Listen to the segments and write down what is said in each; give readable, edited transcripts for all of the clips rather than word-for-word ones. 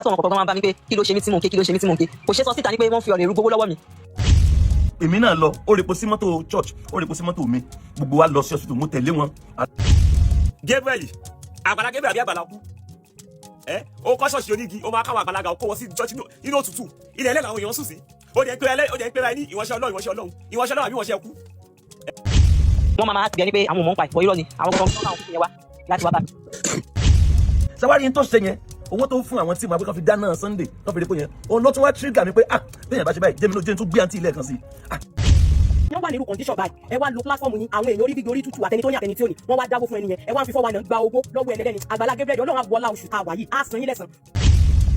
sọ̀rọ̀ kọ̀ọ̀kan máa ń bá mi pé kí ló ṣe mí tí mò ń ké kí ló ṣe mí tí mò ń ké kò ṣe sọ síta ni pé wọ́n fi ọ̀rẹ́ rúgbówó lọ́wọ́ mi. èmi náà lọ ó repo sí mọ́tò church ó repo sí mọ́tò mi gbogbo wa lọ sí ọsibítù mo tẹ̀lé wọn. Gabriel àgbàlá Gabriel àbí àgbàlá kú ó kọ́ ṣọ́ọ̀ṣì onígi ó máa káwọn àgbàlagbà ó kó wọn sí church inú òtútù ilẹ̀ ẹlẹ́ làwọn èèyàn sùn sí ó jẹ́ pé ní ìwọ̀nṣẹ́ ọlọ́run àbí ìwọ̀nṣẹ́ kú. wọ́n máa bí ẹni pé àwọn ọmọ ń pa ìpọ̀ irọ́ ni àwọn kan tó náà ń wá láti wá bá mi. sawari yín tó ṣe yẹn owó tó fún àwọn tíìmù abúlé kan fi dáná Sunday kan fi rí pé yẹn òun ló tún wá trigger mi pé bẹ́ẹ̀ bá ṣe báyìí jẹ́mi ló jẹ́ tún gbé àǹtí ilé kan sí i. wọ́n wà nínú condition báyìí ẹ wá lo platform yín àwọn èèyàn orí gbígbé orí tútù àtẹni tó ní àtẹni tí ò ní wọ́n wá dáwó fún ẹni yẹn ẹ wá ń fi fọwọ́ àná gba owó lọ́wọ́ ẹlẹ́dẹ́ni Àgbàlá Gabriel Ọlọ́run àbúọlá oṣù tá a wà yìí á san yín lẹ́san.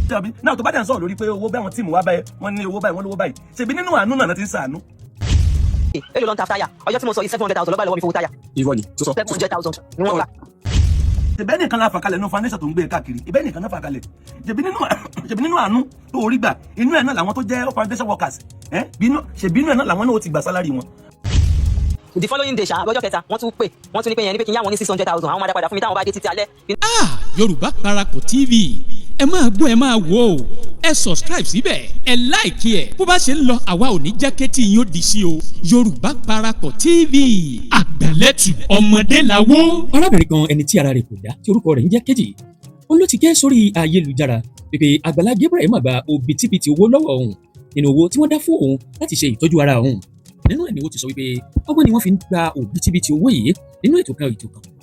tàbí náà tó bá dẹ̀ ń sọ̀rọ̀ lórí pé owó báwọn tíìmù wá báyìí wọ́n ní owó báyìí wọ́n lówó báyìí ṣèbí nínú àánú náà ti ń ṣàánú. èlò ló ń ta táyà ọjọ́ tí mo sọ yìí 700,000 lọ́gbà lọ́wọ́ mi fowó táyà. irọ́ ni tó sọ 700,000 ni wọ́n gbà. ṣèbẹ́ nìkan la fà kalẹ̀ nínú foundation tó ń gbé káàkiri ìbẹ́ nìkan náà fà kalẹ̀ ṣèbí nínú àánú tó orí gbà inú ẹ̀ náà làwọn tó jẹ́ foundation workers ṣèbí inú ẹ̀ náà làwọn náà ó ti gbà sálárì wọn. the following day ṣáà lọ́jọ́ kẹta wọ́n tún pè wọ́n tún ní pé yẹn ní pé kí n yá wọn ní 600,000 àwọn máa dá padà fún mi táwọn bá dé títí alẹ́. Yorùbá Parapọ̀ TV ẹ máa gbọ́ ẹ máa wò ó ẹ subscribe síbẹ̀ ẹ like ẹ bó bá ṣe ń lọ àwa ò ní jákẹ́tì yín ó di sí o Yorùbá Parapọ̀ TV àgbàlẹ́tù ọmọdé làwọ́. arábìnrin kan ẹni tí ara rẹ̀ kò dá tí orúkọ rẹ̀ ń jẹ́ Kejì òun ló ti ké sórí ayélujára pé Àgbàlá Gabriel máa gba òbítíbitì owó lọ́wọ́ òun nínú owó tí wọ́n dá fún òun láti ṣe ìtọ́jú ara òun nínú ẹ̀ ni ó ti sọ wípé ọgbọ́n ni wọ́n fi ń gba òbítíbitì owó yìí nínú ètò kan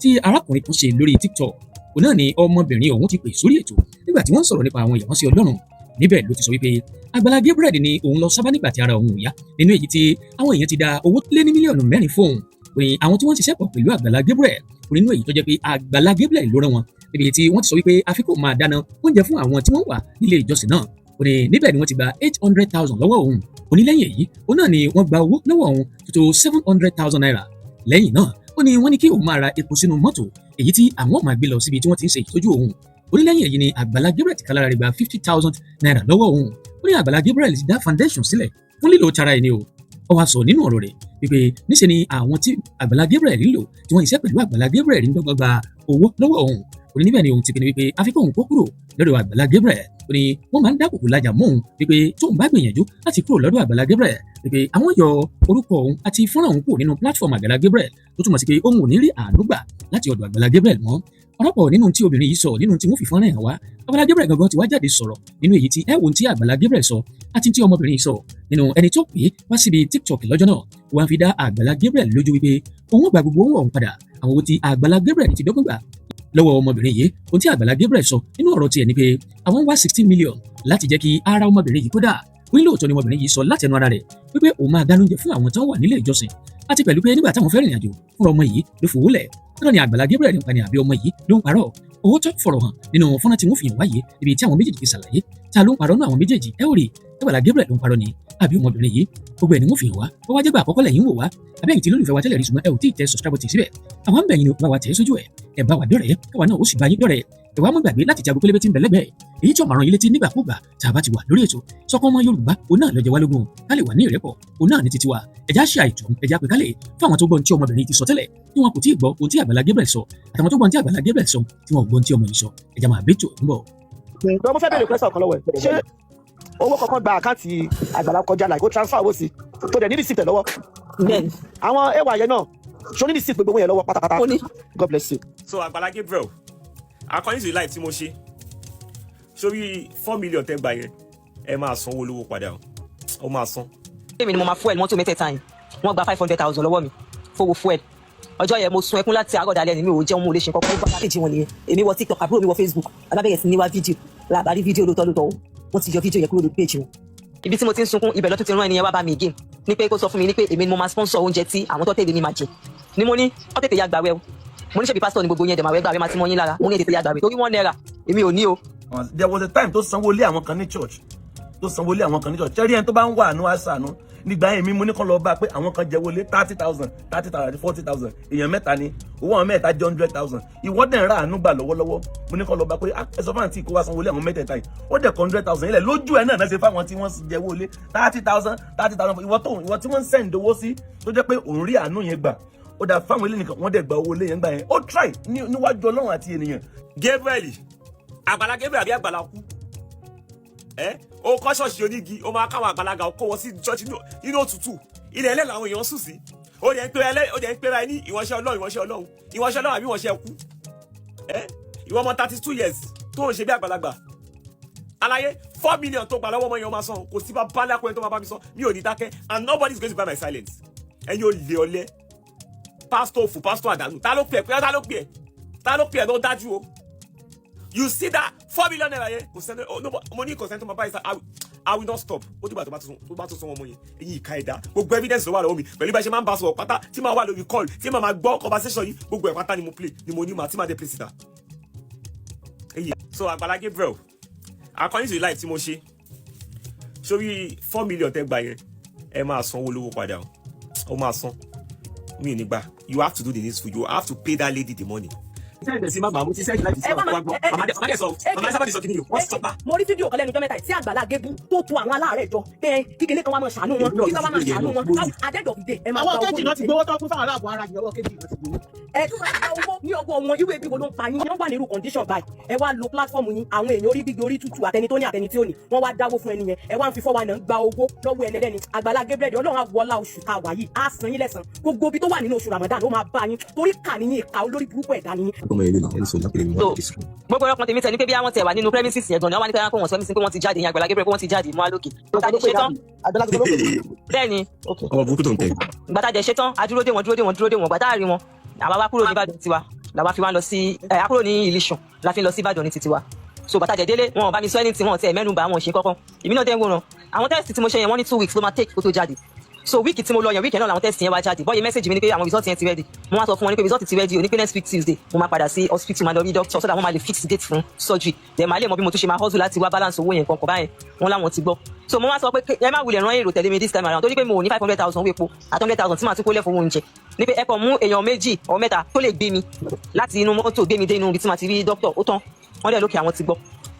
tí arákùnrin kan ṣe lórí TikTok òun náà ni ọmọbìnrin ọ̀hún ti pè sórí ètò nígbà tí wọ́n ń sọ̀rọ̀ nípa àwọn ìránṣẹ́ Ọlọ́run níbẹ̀ ló ti sọ wípé Àgbàlá Gabriel ni òun lọ sábà nígbà tí ara òun ò yá nínú èyí tí àwọn èèyàn ti da owó lé ní mílíọ̀nù 4 fóun pé àwọn tí wọ́n ti ṣiṣẹ́ pọ̀ pẹ̀lú Àgbàlá Gabriel nínú èyí tó jẹ́ pé Àgbàlá Gabriel ló rán wọn níbi tí wọ́n ti sọ wípé àfikún máa dáná oúnjẹ fún àwọn tí wọ́n wà nílé ìjọsìn náà níbẹ̀ ni wọ́n ti gba 800,000 lọ́wọ́ òun onílẹ́yìn èyí òun náà ni wọ́n gba owó lọ́wọ́ òun tó 700,000 naira lẹ́yìn náà ó ní wọ́n ní kí òun máa ra epo sínú mọ́tò èyí tí àwọn máa gbé lọ síbi tí wọ́n ti ń ṣe ìtọ́jú òun onílẹ́yìn èyí ni Àgbàlá Gabriel ti kálára rẹ̀ gba 50,000 naira lọ́wọ́ òun ó ní Àgbàlá Gabriel ti dá foundation sílẹ̀ fún lílo tara ẹni o ó wá sọ nínú ọ̀rọ̀ rẹ̀ wípé níṣe ni àwọn tí Àgbàlá Gabriel nílò tí wọ́n iṣẹ́ pẹ̀lú Àgbàlá Gabriel ń dọ́gba gba owó lọ́wọ́ òun òní níbẹ̀ ni òun ti pinnu wípé àfikún òun kó kúrò lọ́dọ̀ Àgbàlá Gabriel ó ní wọ́n máa ń dákòókò lajà mọ́ òun wípé tóun bá gbìyànjú láti kúrò lọ́dọ̀ Àgbàlá Gabriel wípé àwọn yọ orúkọ òun àti fọ́nrán òun kúrò nínú platform Àgbàlá Gabriel tó túmọ̀ sí pé òun ò ní rí àánú gbà láti ọ̀dọ̀ Àgbàlá Gabriel mọ́ ọ̀rọ̀pọ̀ nínú tí obìnrin yìí sọ nínú tí wọ́n fi fọ́nrán hàn wá Àgbàlá Gabriel gangan ti wá jáde sọ̀rọ̀ nínú èyí tí ẹ̀wọ̀n tí Àgbàlá Gabriel sọ àti tí ọmọbìnrin yìí sọ nínú ẹni tó pè é wá síbi TikTok lọ́jọ́ náà wọ́n fi dá Àgbàlá Gabriel lójú wípé òun gba gbogbo owó ọ̀hún padà àwọn owó tí Àgbàlá Gabriel ti dọ́gbọ́n gbà lọ́wọ́ ọmọbìnrin yìí ohun tí Àgbàlá Gabriel sọ nínú ọ̀rọ̀ tiẹ̀ ni pé àwọn wá 16 million láti jẹ́ kí ara ọmọbìnrin yìí kó dà wí lóòótọ́ ni ọmọbìnrin yìí sọ láti ẹnu ara rẹ̀ wípé òun máa dáná oúnjẹ fún àwọn tó wà nílé ìjọsìn àti pẹ̀lú pé nígbà táwọn fẹ́ rìnrìn àjò fúnra ọmọ yìí ló fowó lẹ̀ lọ́dọ̀ ni Àgbàlá Gabriel nípa ni àbí ọmọ yìí ló ń parọ́ owó tó fọ̀rọ̀ hàn nínú fọ́nrán tí wọ́n fi hàn wáyé ibi tí àwọn méjèèjì ti ṣàlàyé ta ló ń parọ́ náà àwọn méjèèjì ẹ ò rí Àgbàlá Gabriel ló ń parọ́ ni àbí ọmọbìnrin yìí gbogbo ẹ̀ ni wọ́n fi hàn wá ó wá jẹ́ gbà àkọ́kọ́ lẹ́yìn wò wá abẹ́yìn tí lólùfẹ́ wa tẹ́lẹ̀ rí ṣùgbọ́n ẹ ò tí ì tẹ subscribe button síbẹ̀ àwọn àmbẹ̀yìn ni bá wa tẹ̀ sójú ẹ bá wa dọ̀rẹ́ káwa náà ó sì bá yín dọ̀rẹ́ ẹ wá mọ́ gbàgbé láti jago pélébé tí ń bẹ lẹ́gbẹ̀ẹ́ èyí tí ó máa rán yín létí nígbàkúgbà tá a bá ti wà lórí ètò Sọ́kàn Ọmọ Yorùbá òun náà ló jẹ wá lógún ká lè wà ní ìrẹ́pọ̀ òun náà ní títí wa ẹ̀já ṣe àìtọ́ ẹ̀já pé kálẹ̀ fún àwọn tó gbọ́n tí ọmọbìnrin ti sọ tẹ́lẹ̀ tí wọn kò tí ì gbọ́ ohun tí Àgbàlá Gabriel sọ àtàwọn tó gbọ́n tí Àgbàlá Gabriel sọ tí wọn ò gbọ́n tí ọmọ yìí sọ ẹ̀já máa bẹ́tò ń bọ̀. mo fẹ́ bẹ̀rẹ̀ pẹ́sọ̀ kan lọ́wọ́ ẹ̀ ṣé owó kankan gba àkáǹtì Àgbàlá kọjá láì kó transfer owó sí tó dẹ̀ ní receipt lọ́wọ́ àwọn ẹwà yẹn náà ṣó ní receipt gbogbo yẹn lọ́wọ́ pátápátá God bless you. so Àgbàlá Gabriel according to the life tí mo ṣe sórí 4 million tẹ́ gbà yẹn ẹ máa san owó olówó padà ó máa san. èmi ni mo máa fuel mọ́tò mẹ́tẹ̀ẹ̀ta yìí wọ́n gba 500,000 lọ́wọ́ mi fowó fuel ọjọ́ yẹn mo sun ẹkún láti àárọ̀ dalẹ́ ni mi ò jẹun mo lè ṣe nǹkan fún péjì wọn nìyẹn èmi wọ TikTok àbúrò mi wọ Facebook alábẹ́yẹ sí ní wá fídíò làbárí fídíò lóòótọ́ wọ́n ti yọ fídíò yẹn kúrò lórí péjì wọn. ibi tí mo ti ń sunkún ibẹ̀ lọ́tún ti rán ẹniyẹn wá bá mi again ní pé kó sọ fún mi ní pé èmi ni mo máa sponsor oúnjẹ tí àwọn tó tẹ̀lé mi máa jẹ ni mo ní ó tètè ya gbàwẹ̀ o mo ní ṣebí pásítọ̀ ni gbogbo yẹn dẹ̀ máa wẹ́ gbàwẹ̀ máa ti mọ́ yín lára mo ní tètè ya gbàwẹ̀ torí $1 èmi ò ní o. There was a time tó sanwó lé àwọn kan ní church ṣẹ́rí ẹni tó bá ń wà àánú àṣàánú nígbà yẹn mi mo ní kàn lọ bá pé àwọn kan jẹ́wọ́ lé 30,000 40,000 èèyàn mẹ́ta ni owó àwọn mẹ́ta jẹ́ 100,000 ìwọ dẹ̀ ń ra àánú gbà lọ́wọ́lọ́wọ́ mo ní kàn lọ bá pé ẹ sọ fún àǹtí kó wá sanwó lé àwọn mẹ́tẹ̀ẹ̀ta yìí ó dẹ̀ kọ́ 100,000 ilẹ̀ lójú ẹ̀ náà ṣe fáwọn tí wọ́n jẹ́wọ́ lé 30,000 ìwọ tí wọ́n ń send owó sí tó jẹ́ pé òun rí àánú yẹn gbà ó dà fáwọn ilé nìkan wọ́n dẹ̀ gba owó lé yẹn gbà yẹn ó try níwájú Ọlọ́run àti ènìyàn. Gabriel Àgbàlá Gabriel àbí Àgbàlá kú ó kọ́ ṣọ́ọ̀ṣì onígi ó máa káwọn àgbàlagbà ó kó wọn sí church nínú òtútù ilẹ̀ ẹlẹ́ làwọn èèyàn sùn sí ó dẹ̀ ń pera ẹ ní ìwọ̀nṣẹ́ ọlọ́run àbí ìwọ̀nṣẹ́ ẹkú ìwọ ọmọ 32 years tó ń ṣe bí àgbàlagbà aláyé 4 million tó gbà lọ́wọ́ ọmọ yẹn máa san kò sí bá bálẹ̀ akọrin tó máa bá mi san mi ò ní dákẹ́ and nobody is going to buy my silence ẹ̀yin ò lè ọlẹ́ pásítọ̀ òfò pásítọ̀ àdánù ta ló pè é ló dájú o you see that 4 million naira yẹn kò sẹ́ni mo ní consent to my buy I will not stop ó dìgbà tó bá tún sanwó ọmọ yẹn èyí ìka ẹ̀dá gbogbo evidence ló wà lọ́wọ́ mi pẹ̀lú bá ṣe máa ń bá sọ̀rọ̀ pátá tí máa wà lórí call tí máa gbọ́ conversation yìí gbogbo ẹ̀ pátá ni mo play ni mo ní mà tí máa dé play síta. So Agbala Gabriel according to the life tí mo ṣe sórí 4 million tẹ́ gbà yẹn ẹ máa sanwó lówó padà ó máa san mi ò ní gbà you have to do the needful you have to pay that lady the money. Mo rí fídíò kan lẹ́nu ọjọ́ mẹ́ta tí Agbala Gabriel tó tu àwọn aláàárẹ̀ jọ pé kíkiní kan wá máa ṣàánú wọn kí kan wá máa ṣàánú wọn àdẹ́dọ̀ fìdé ẹ máa gba owó. àwọn kejì náà ti gbowó tó kún fáwọn aláàbò ara ìyẹwò kejì náà ti gbowó. ẹ tún máa gba owó ní ọwọ́ wọn irú ebi wo ló ń pa yín wọ́n wà nírú condition báyìí ẹ wá lo platform yín àwọn èèyàn orí gbígbé orí tútù àtẹni tó ní àtẹni tí ò ní wọ́n wá dáwó fún ẹni yẹn ẹ wá ń fi fọwọ́ náà gba owó lọ́wọ́ ẹlẹ́dẹ́ni Agbala Gabriel Ọlọ́run á wọlá oṣù tá a wà yìí á san yín lẹ́san gbogbo ibi tó wà nínú oṣù Ramadan ó máa bá yín torí kà ní yín ìka olórí burúkú ẹ̀dá ní yín. Gbogbo ọkùnrin tèmi tẹ ní pé bí àwọn tẹ wà nínú premises yẹn gan ni wọ́n wá ní pé wọ́n sọ mí sí pé wọ́n ti jáde ní Agbala Gabriel pé wọ́n ti jáde mọ́ àlòkè. Bẹ́ẹ̀ni ọmọ burúkú tó ń tẹ. Gbàtàjẹ ṣetán adúró dé wọn gbàtà rí wọn àwa wá kúrò ní Ìbàdàn tiwa làwa fi wá lọ sí àkúrò ní Ìlíṣàn la fi lọ sí Ìbàdàn ní titiwa so gbàtàjẹ délé wọn ò bá mi sọ ẹni tí wọn ti ẹ mẹ́nu bà wọn ṣe kọ́kọ́ èmi náà dẹ́ ń wòran àwọn tẹ́sítì tí mo ṣe yẹn wọ́n ní 2 weeks ló máa take kó tó jáde so wíìkì tí mo lọ yẹn wíìkì náà làwọn tẹ́sítì yẹn wá jáde bọ́yẹ mẹ́sẹ̀jì mi ni pé àwọn result yẹn ti ready mo wá sọ fún wọn ní pé result ti ready o ní pé next week Tuesday mo máa padà sí hospital máa lọ rí doctor so that wọ́n máa lè fix date fún surgery then màá lè mọ bí mo tún ṣe máa hustle láti wá balance owó yẹn kankan báyẹn wọn láwọn ti gbọ́ so mo wá sọ pé ẹ má wulẹ̀ rán èrò tẹ̀lé mi this time around torí pé mo ò ní 500,000 owó epo àti 100,000 tí màá tún kó lẹ̀ fún oúnjẹ ní pé ẹ kàn mú èèyàn méjì or mẹ́ta tó lè gbé mi láti inú mọ́tò gbé mi dé inú ibi tí màá ti rí doctor ó tán wọ́n dẹ̀ lókè àwọn ti gbọ́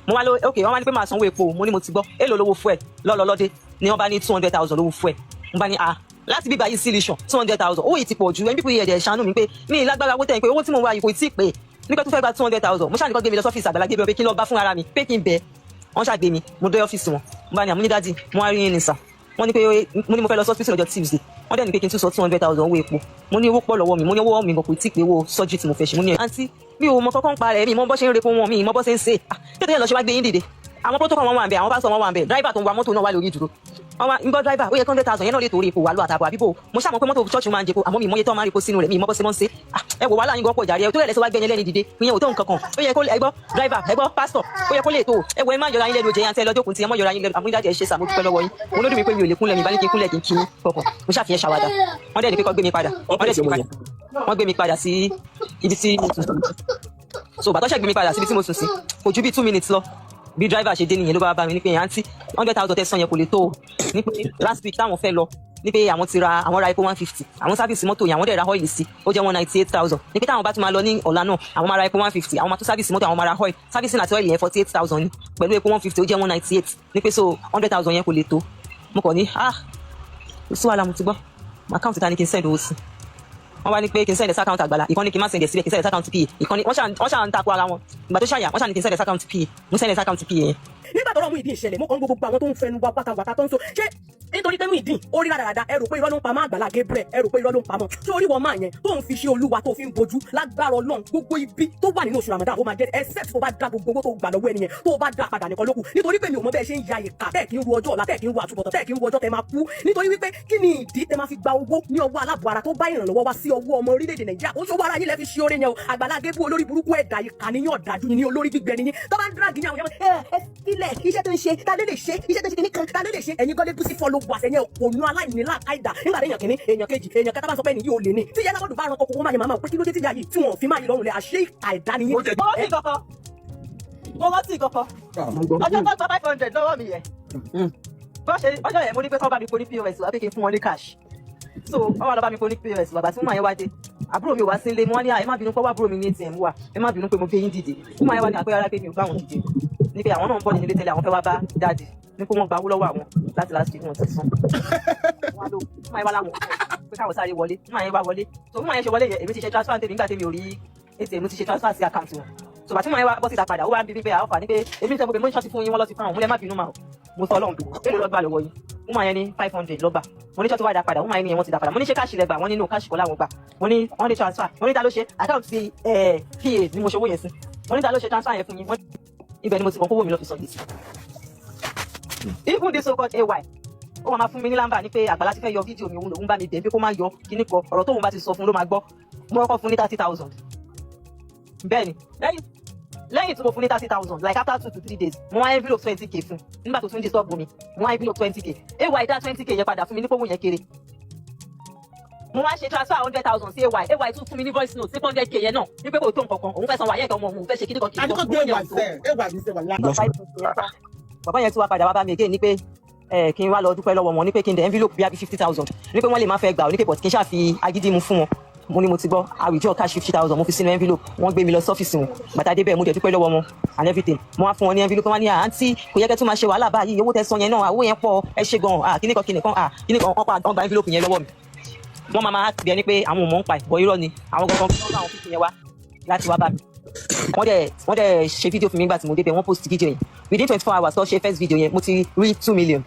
mo wá okay wọ́n wá ní pé màá sanwó epo mo ní mo ti gbọ́ èlò lówó fuel lọ́lọ́lọ́dé ni wọ́n bá ní 200,000 lówó fuel mo bá ní láti bíbá yìí sí Ìlíṣàn 200,000 owó yìí ti pọ̀ jù ẹni pípọ̀ yìí ẹ̀dẹ̀ ṣàánú mi pé mi lágbára owó tẹ̀yìn pé owó tí mo wá yìí kò tí ì pé nígbà tó fẹ́ gba 200,000 mo ṣàníkọ́ gbé mi lọ sọ́fíìsì Agbala Gabriel pé kí n lọ bá fún ara mi pé kí n bẹ̀ wọ́n ṣàgbé mi mo dé ọ́fíìsì wọn mo bá ní àmúnídádì mo wá rí yín ní sà wọ́n ní pé mo ní mo fẹ́ lọ sọ́fíìsì lọ́jọ́ Tuesday wọ́n dẹ̀ ní pé kí n tún sọ 200,000 owó epo mo ní owó pọ̀ lọ́wọ́ mi mo ní owó mi kò tí ì pé owó surgery tí mo fẹ́ ṣe mo ní àǹtí mi ò mọ kọ́kọ́ ń pa rẹ̀ mi mọ bọ́ ṣe ń repo wọn mi mọ bọ́ ṣe ń ṣe tètè yẹn lọ ṣe wá gbé yín dìde àwọn protocol wọn wà ń bẹ àwọn pásítọ̀ wọn wà ń bẹ driver tó ń wa mọ́tò náà wà lórí ìdúró ń gbọ́ driver ó yẹ 100,000 yẹn náà lè torí epo wà lọ àtàbọ̀ àbíbò mo ṣàmọ̀ pé mọ́tò church máa ń jẹpo àmọ́ mi mọ́yé tó máa ń repo sínú rẹ̀ mi mọ́ bọ́ sí mọ́ ń ṣe ẹ wò wàhálà yín gan pọ̀ jàre ẹ tó rẹ̀ lẹ́sẹ̀ wá gbẹ̀yìn lẹ́ni dìde ìyẹn ò tó nǹkan kan ó yẹ kó ẹ gbọ́ driver ẹ gbọ́ pastor ó yẹ kó lè tó ẹ wò ẹ má yọra yín lẹ́nu oje yẹn àti ẹ lọ́jọ́ kùn tí ẹ mọ́ yọra yín lẹ́nu àmúdájẹ ẹ ṣe sàmó dúpẹ́ lọ́wọ́ yín mo lódùn mi pé mi ò lè kúnlẹ̀ mi bá ní kí n kúnlẹ̀ kí n kí kọ̀kọ̀ mo ṣàfihàn ṣàwádà wọ́n dẹ̀ ní pé kó gbé mi padà wọ́n gbé mi padà sí ibi tí mo sùn so bàtọ́ ṣẹ̀ gbé mi padà sí ibi tí mo sùn sí kò ju bí 2 minutes lọ bí driver ṣe dé nìyẹn ló bá mi ní pé àǹtí 100,000 tẹ̀sán yẹn kò lè tó o ní pé last week táwọn fẹ́ lọ ní pé àwọn ti ra àwọn ra epo 150 àwọn sáfìsì mọ́tò yẹn àwọn dẹ̀ ra oil sí ó jẹ́ 198,000 ní pé táwọn bá tún máa lọ ní ọ̀la náà àwọn máa ra epo 150 àwọn máa tún sáfìsì mọ́tò àwọn máa ra oil sáfìsì àti oil yẹn 48,000 ní pẹ̀lú epo 150 ó jẹ́ 198 ní pé so 100,000 yẹn kò lè tó mo kàn ní kò sí wàhálà mo ti gbọ́ àkáǹtì ta ni kí n send owó sí wọ́n wá ní pé kí n send sí account Agbala ìkan ní kí n má send síbẹ̀ kí n send sí account PA ìkan ní wọ́n ṣà ń takò ara wọn ìgbà tó ṣàyà wọ́n ṣà ní kí n send sí account PA mo send sí account PA yẹn. nígbà tó rọ̀ Muyideen ìṣẹ̀lẹ̀ mo kàn ń gbogbo àwọn tó ń fẹnu wa wákàwákà tó ń sọ ṣé nítorí pé Muyideen ó rí rádaràda ẹ rò pé irọ́ ló ń pa mọ́ Agbala Gabriel ẹ rò pé irọ́ ló ń pa mọ́ tí orí wọn máa yẹn tó ń fi ṣe Olúwa tó fi ń bojú lágbára Ọlọ́run gbogbo ibi tó wà nínú oṣù Ramadan ó máa jẹ́ except tó bá dá gbogbo owó tó gbà lọ́wọ́ ẹni yẹn tó bá dá padà nìkan lókù nítorí pé mi ò mọ bẹ́ẹ̀ ṣe ń ya ìka tẹ́ẹ̀ kí ń ru ọjọ́ ọ̀la tẹ́ẹ̀ kí ń ru àtúbọ̀tán tẹ́ẹ̀ kí ń ru ọjọ́ tẹ́ máa kú nítorí wípé kí ni ìdí tẹ́ máa fi gba owó ní ọwọ́ aláàbọ̀ ara tó bá ìrànlọ́wọ́ wá sí ọwọ́ ọmọ orílẹ̀-èdè Nàìjíríà ó ṣòwò ara yín lẹ́ fi ṣe oore yẹn o Agbala Gabriel olórí burúkú ẹ̀dá ìka níyàn ọ̀dájú ni olórí gbígbẹ ni tó bá ń dráàgì ní àwọn ilẹ̀ iṣẹ́ tó ń ṣe ta ló lè ṣe iṣẹ́ tó ń ṣe kìíní kan ta ló lè ṣe ẹ̀yin gọ́lé bùsí fọlọ́ wà sẹ́yìn òun aláìní láàkáìdá nígbà téèyàn kìíní èèyàn kejì èèyàn kẹta bá ń sọ pé ní yóò lè ní tí yẹn náà bá ran kọkọ kó má yẹ màmá pé kí ló dé tí yà yìí tí wọn fi máa yìí lọ́rùn lẹ àṣẹ àìdá nìyẹn. mo rántí kọkọ ọjọ́ tó gba 500 lọ́wọ́ mi yẹn ọjọ́ yẹn mo ní pé kọ́ bá mi kó ní POS wá pé kí n fún wọn ní cash so wọ́n wá lọ bá mi kó ní POS bàbá tí mo máa yẹn wá dé àbúrò mi ò wá sí ilé mo wá ní ẹ má bínú pé wá àbúrò mi ní ATM wà ẹ má bínú pé mo gbé yín dìde mo máa yẹn wá ní àpẹẹrẹ pé mi ò bá wọn dìde ní pé àwọn náà ń bọ̀ nínú ilé tẹ́lẹ̀ àwọn fẹ́ wá bá dáàdì ní pé wọ́n gba owó lọ́wọ́ àwọn láti láti wọn ti san wọn ló mo máa yẹn wá láwọn pé káwọn sáré wọlé mo máa yẹn wá wọlé so mo máa yẹn ṣe wọlé yẹn èmi ti ṣe transfer tèmi nígbà tèmi ò rí ATM ti ṣe transfer sí account wọn so àti mo yẹn wá bọ́ síta padà ó wá ń bí pé àwọn fà ní pé èmi tẹ́ mo bẹ̀ mo ní ṣọ́ọ̀tì fún yín wọ́n lọ sí fún àwọn òun lẹ́ má bínú mà mo sọ ọlọ́run pé ló lọ́gbà lọ́wọ́ yín wọ́n máa yẹn ní 500 lọ́gbà mo ní ṣọ́ọ̀tì wá dá padà wọ́n máa yẹn ní wọ́n ti dá padà mo ní ṣé káàṣì lẹ́gbà wọ́n nínú káàṣì kọ́ láwọn gbà mo ní wọ́n ní transfer mo ní ta ló ṣe àkáǹtì PA ni mo ṣòwò yẹn sí mo ní ta ló ṣe transfer yẹn fún yín ibẹ̀ ni mo ti mọ̀ kówó mi lọ fi sọ yìí even this so called AY ó máa fún mi ní lámbà ní pé Àgbàlá ti fẹ́ yọ fídíò mi òun lòun bá mi bẹ̀ pé kó má yọ kíní kan ọ̀rọ̀ tóun bá ti sọ fún ló máa gbọ́ mo kọ́kọ́ fún ní 30,000 bẹ́ẹ̀ ni lẹ́yìn tí mo fún ní 30,000 like after 2 to 3 days mo wá envelope 20k fún nígbà tó tún disturb mi mo wá envelope 20k AY dá 20k yẹn padà fún mi ní pòwò yẹn kéré mo wá ṣe transfer 100,000 sí AY tún fún mi ní voice note 600k yẹn náà ní pé kò tó nǹkan kan òun fẹ́ san wáyé ẹ̀kọ́ ọmọ òun fẹ́ ṣe kíní kan kìí bàbá yẹn tún wá padà wá bá mi again ní pé kí n wá lọ dúpẹ́ lọ́wọ́ wọn ní pé kí n dẹ̀ envelope bí i 50,000 ní pé wọ́n lè má fẹ́ gbà ó ní pé but kí n ṣáà fi agídí mu fún wọn mo ní mo ti gbọ́ àwùjọ cash 50,000 mo fi sínú envelope wọ́n gbé mi lọ sọ́fíìsì wọn bàtà débẹ̀ mo dẹ̀ dúpẹ́ lọ́wọ́ wọn and everything mo wá fún wọn ní envelope wọn ní àǹtí kò yẹ kẹ́ tún máa ṣe wàhálà báyìí owó tẹ́ san yẹn náà owó yẹn pọ̀ ẹ ṣe gan kíní kan wọ́n gba envelope yẹn lọ́wọ́ mi wọ́n máa bí ẹni pé àwọn ò mọ̀ ń pa ìbọn irọ́ ni àwọn gangan wọ́n bá àwọn fífi yẹn wá láti wá bá mi wọ́n dẹ̀ ṣe fídíò fún mi nígbà tí mo débẹ̀ wọ́n post fídíò yẹn within 24 hours tó ṣe first video yẹn mo ti rí 2 million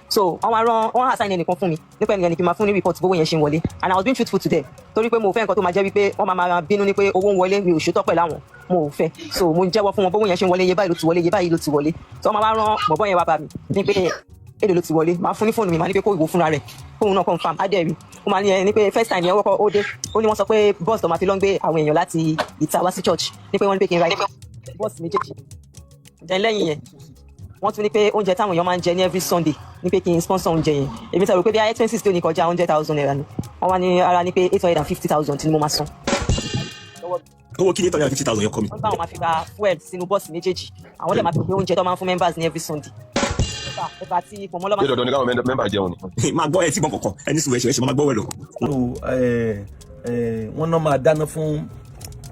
so wọ́n assign ẹnìkan fún mi nípa ẹnìkan kí n máa fún ní report bówó yẹn ṣe ń wọlé and I was being truthful to them torí pé mo fẹ́ nǹkan tó máa jẹ́ wípé wọ́n máa bínú ní pé owó ń wọlé mi ò ṣòótọ́ pẹ̀lú àwọn mo ò fẹ́ so mo jẹ́wọ́ fún wọn bówó yẹn ṣe ń wọlé iye báyìí ló ti wọlé iye báyìí ló ti wọlé so wọ́n máa rán bọ̀bọ́ yẹn wá bá mi ní pé èdè ló ti wọlé máa fún ní fóònù mi máa ní pé kó ìwò fúnra rẹ̀ fóònù náà confirm adẹ́rì ó máa ní pé first time yẹn wọ́pọ̀ ó dé ó ní wọ́n sọ pé bọ́ọ̀sì tó máa fi lọ ń gbé àwọn èèyàn láti ìta wá sí church ní pé wọ́n ní pé kí n ra bọ́ọ̀sì méjèèjì then lẹ́yìn yẹn wọ́n tún ní pé oúnjẹ táwọn èèyàn máa ń jẹ ní every Sunday ní pé kí n sponsor oúnjẹ yẹn èmi sọ pé bí expenses tó ní kọjá 100,000 naira ni wọ́n wá ní ara ní pé 850,000 ni mo máa san. owó kí ni 850,000 yẹn kọ́ mi. wọ́n bá wọn máa fi ra fuel sínú bọ́ọ̀sì méjèèjì àwọn dẹ̀ máa fi gbé oúnjẹ tó máa ń fún members ní every Sunday. ẹ̀bà tí ipò mọ́ lọ́mọ. ṣé dandan ni káwọn mẹ́mbà jẹun ni. máa gbọ́ ẹ tí gbọ́n kọ̀ọ̀kan ẹni sùn ẹ̀ṣẹ̀ máa gbọ́ wẹ̀ lọ. wọ́n náà máa dáná fún